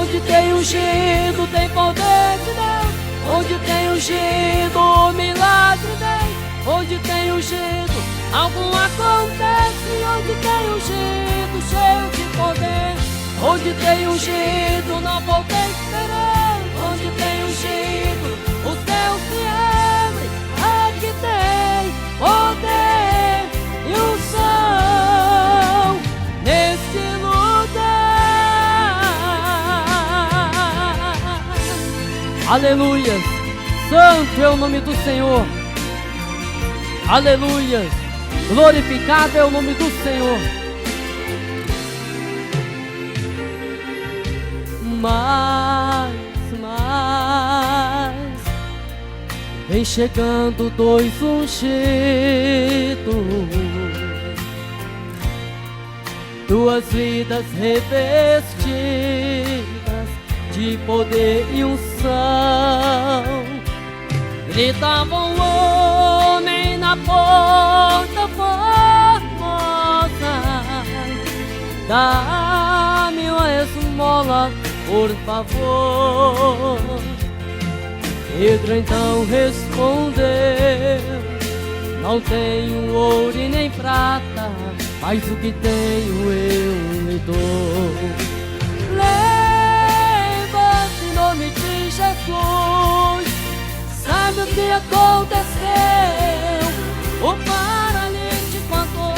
Onde tem ungido tem poder de Deus. Onde tem ungido o milagre vem. Onde tem ungido algo acontece. Onde tem ungido cheio de poder. Onde tem ungido não vou ter esperança. Onde tem ungido o céu se abre. Aqui tem poder e unção neste lugar. Aleluia! Santo é o nome do Senhor. Aleluia! Glorificado é o nome do Senhor. Mas vem chegando dois ungidos, duas vidas revestidas de poder e unção. Gritavam o homem na porta formosa: dá-me uma esmola, por favor. Pedro então respondeu: não tenho ouro e nem prata, mas o que tenho eu lhe dou. Levante em nome de Jesus. Sabe o que aconteceu? O paralítico andou.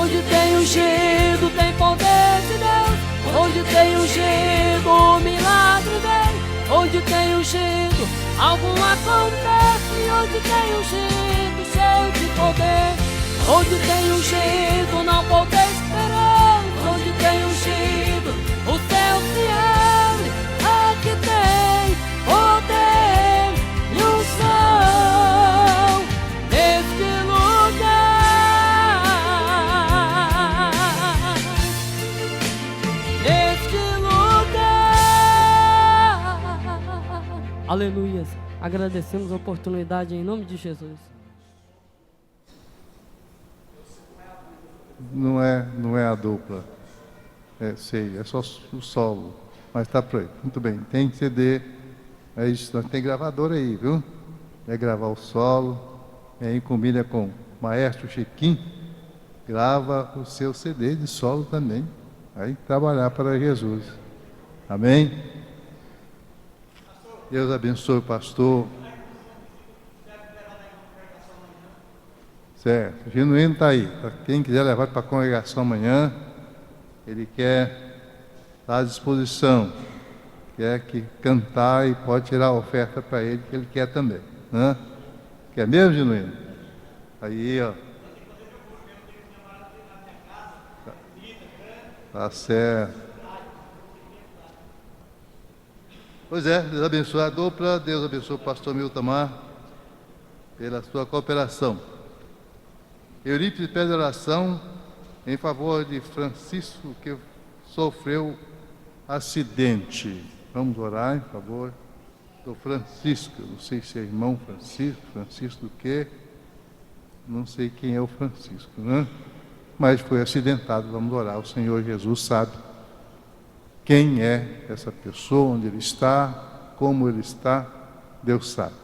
Onde tem ungido tem poder de Deus. Onde tem ungido o milagre vem. Onde tem ungido algo acontece. Onde tem ungido cheio de poder. Onde tem ungido não vou ter esperança. Onde tem ungido o céu se abre. Aqui tem poder e unção neste lugar. Neste lugar. Aleluia. Agradecemos a oportunidade em nome de Jesus. Não é a dupla. Sei, é só o solo. Mas está proibido. Muito bem, tem CD, mas nós tem gravador aí, viu? Vai gravar o solo, e aí combina com o maestro Chiquinho, grava o seu CD de solo também. Aí trabalhar para Jesus. Amém? Deus abençoe o pastor. Certo, o Genuíno está aí. Quem quiser levar para a congregação amanhã, ele quer estar à disposição. Quer que cantar e pode tirar a oferta para ele, que ele quer também. Né? Quer mesmo, Genuíno? Aí, ó. Tá certo. Pois é, Deus abençoe a dupla, Deus abençoe o pastor Miltamar pela sua cooperação. Eurípides pede oração em favor de Francisco, que sofreu acidente. Vamos orar em favor do Francisco. Não sei se é irmão Francisco, Francisco do quê? Não sei quem é o Francisco, né? Mas foi acidentado. Vamos orar. O Senhor Jesus sabe quem é essa pessoa, onde ele está, como ele está. Deus sabe.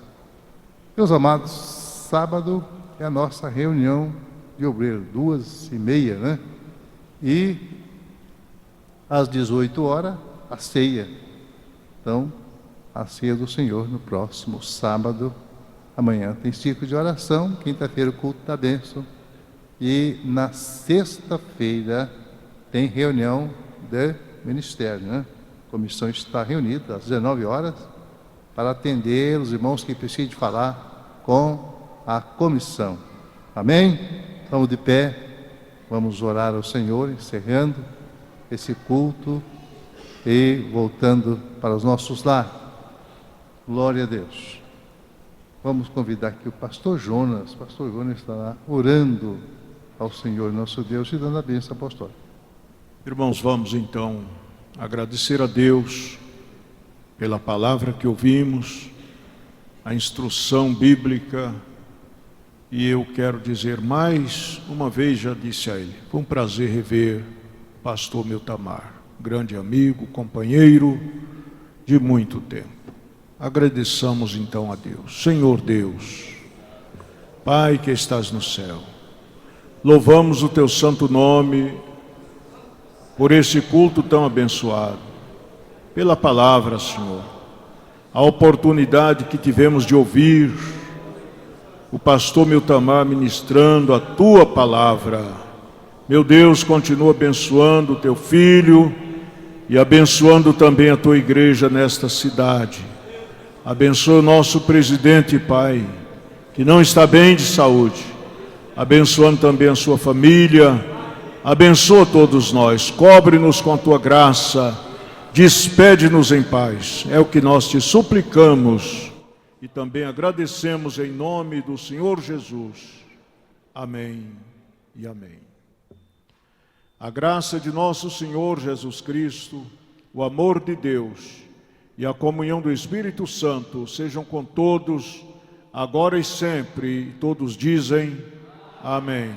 Meus amados, sábado é a nossa reunião de obreiros, 2h30, né? E às 18 horas, a ceia. Então, a ceia do Senhor no próximo sábado. Amanhã tem ciclo de oração, quinta-feira o culto da bênção. E na sexta-feira tem reunião de ministério, né? A comissão está reunida às 19 horas para atender os irmãos que precisam de falar com a comissão. Amém? Estamos de pé, vamos orar ao Senhor, encerrando esse culto e voltando para os nossos lares. Glória a Deus. Vamos convidar aqui o pastor Jonas. O pastor Jonas está lá orando ao Senhor nosso Deus e dando a bênção apostólica. Irmãos, vamos então agradecer a Deus pela palavra que ouvimos, a instrução bíblica. E eu quero dizer mais uma vez, já disse a ele, foi um prazer rever o pastor Miltamar, grande amigo, companheiro de muito tempo. Agradeçamos então a Deus. Senhor Deus, Pai que estás no céu, louvamos o teu santo nome por esse culto tão abençoado, pela palavra, Senhor, a oportunidade que tivemos de ouvir o pastor Miltamar ministrando a tua palavra. Meu Deus, continua abençoando o teu filho e abençoando também a tua igreja nesta cidade. Abençoa o nosso presidente, Pai, que não está bem de saúde, abençoando também a sua família. Abençoa todos nós, cobre-nos com a tua graça, despede-nos em paz. É o que nós te suplicamos e também agradecemos em nome do Senhor Jesus. Amém e amém. A graça de nosso Senhor Jesus Cristo, o amor de Deus e a comunhão do Espírito Santo sejam com todos, agora e sempre. E todos dizem amém.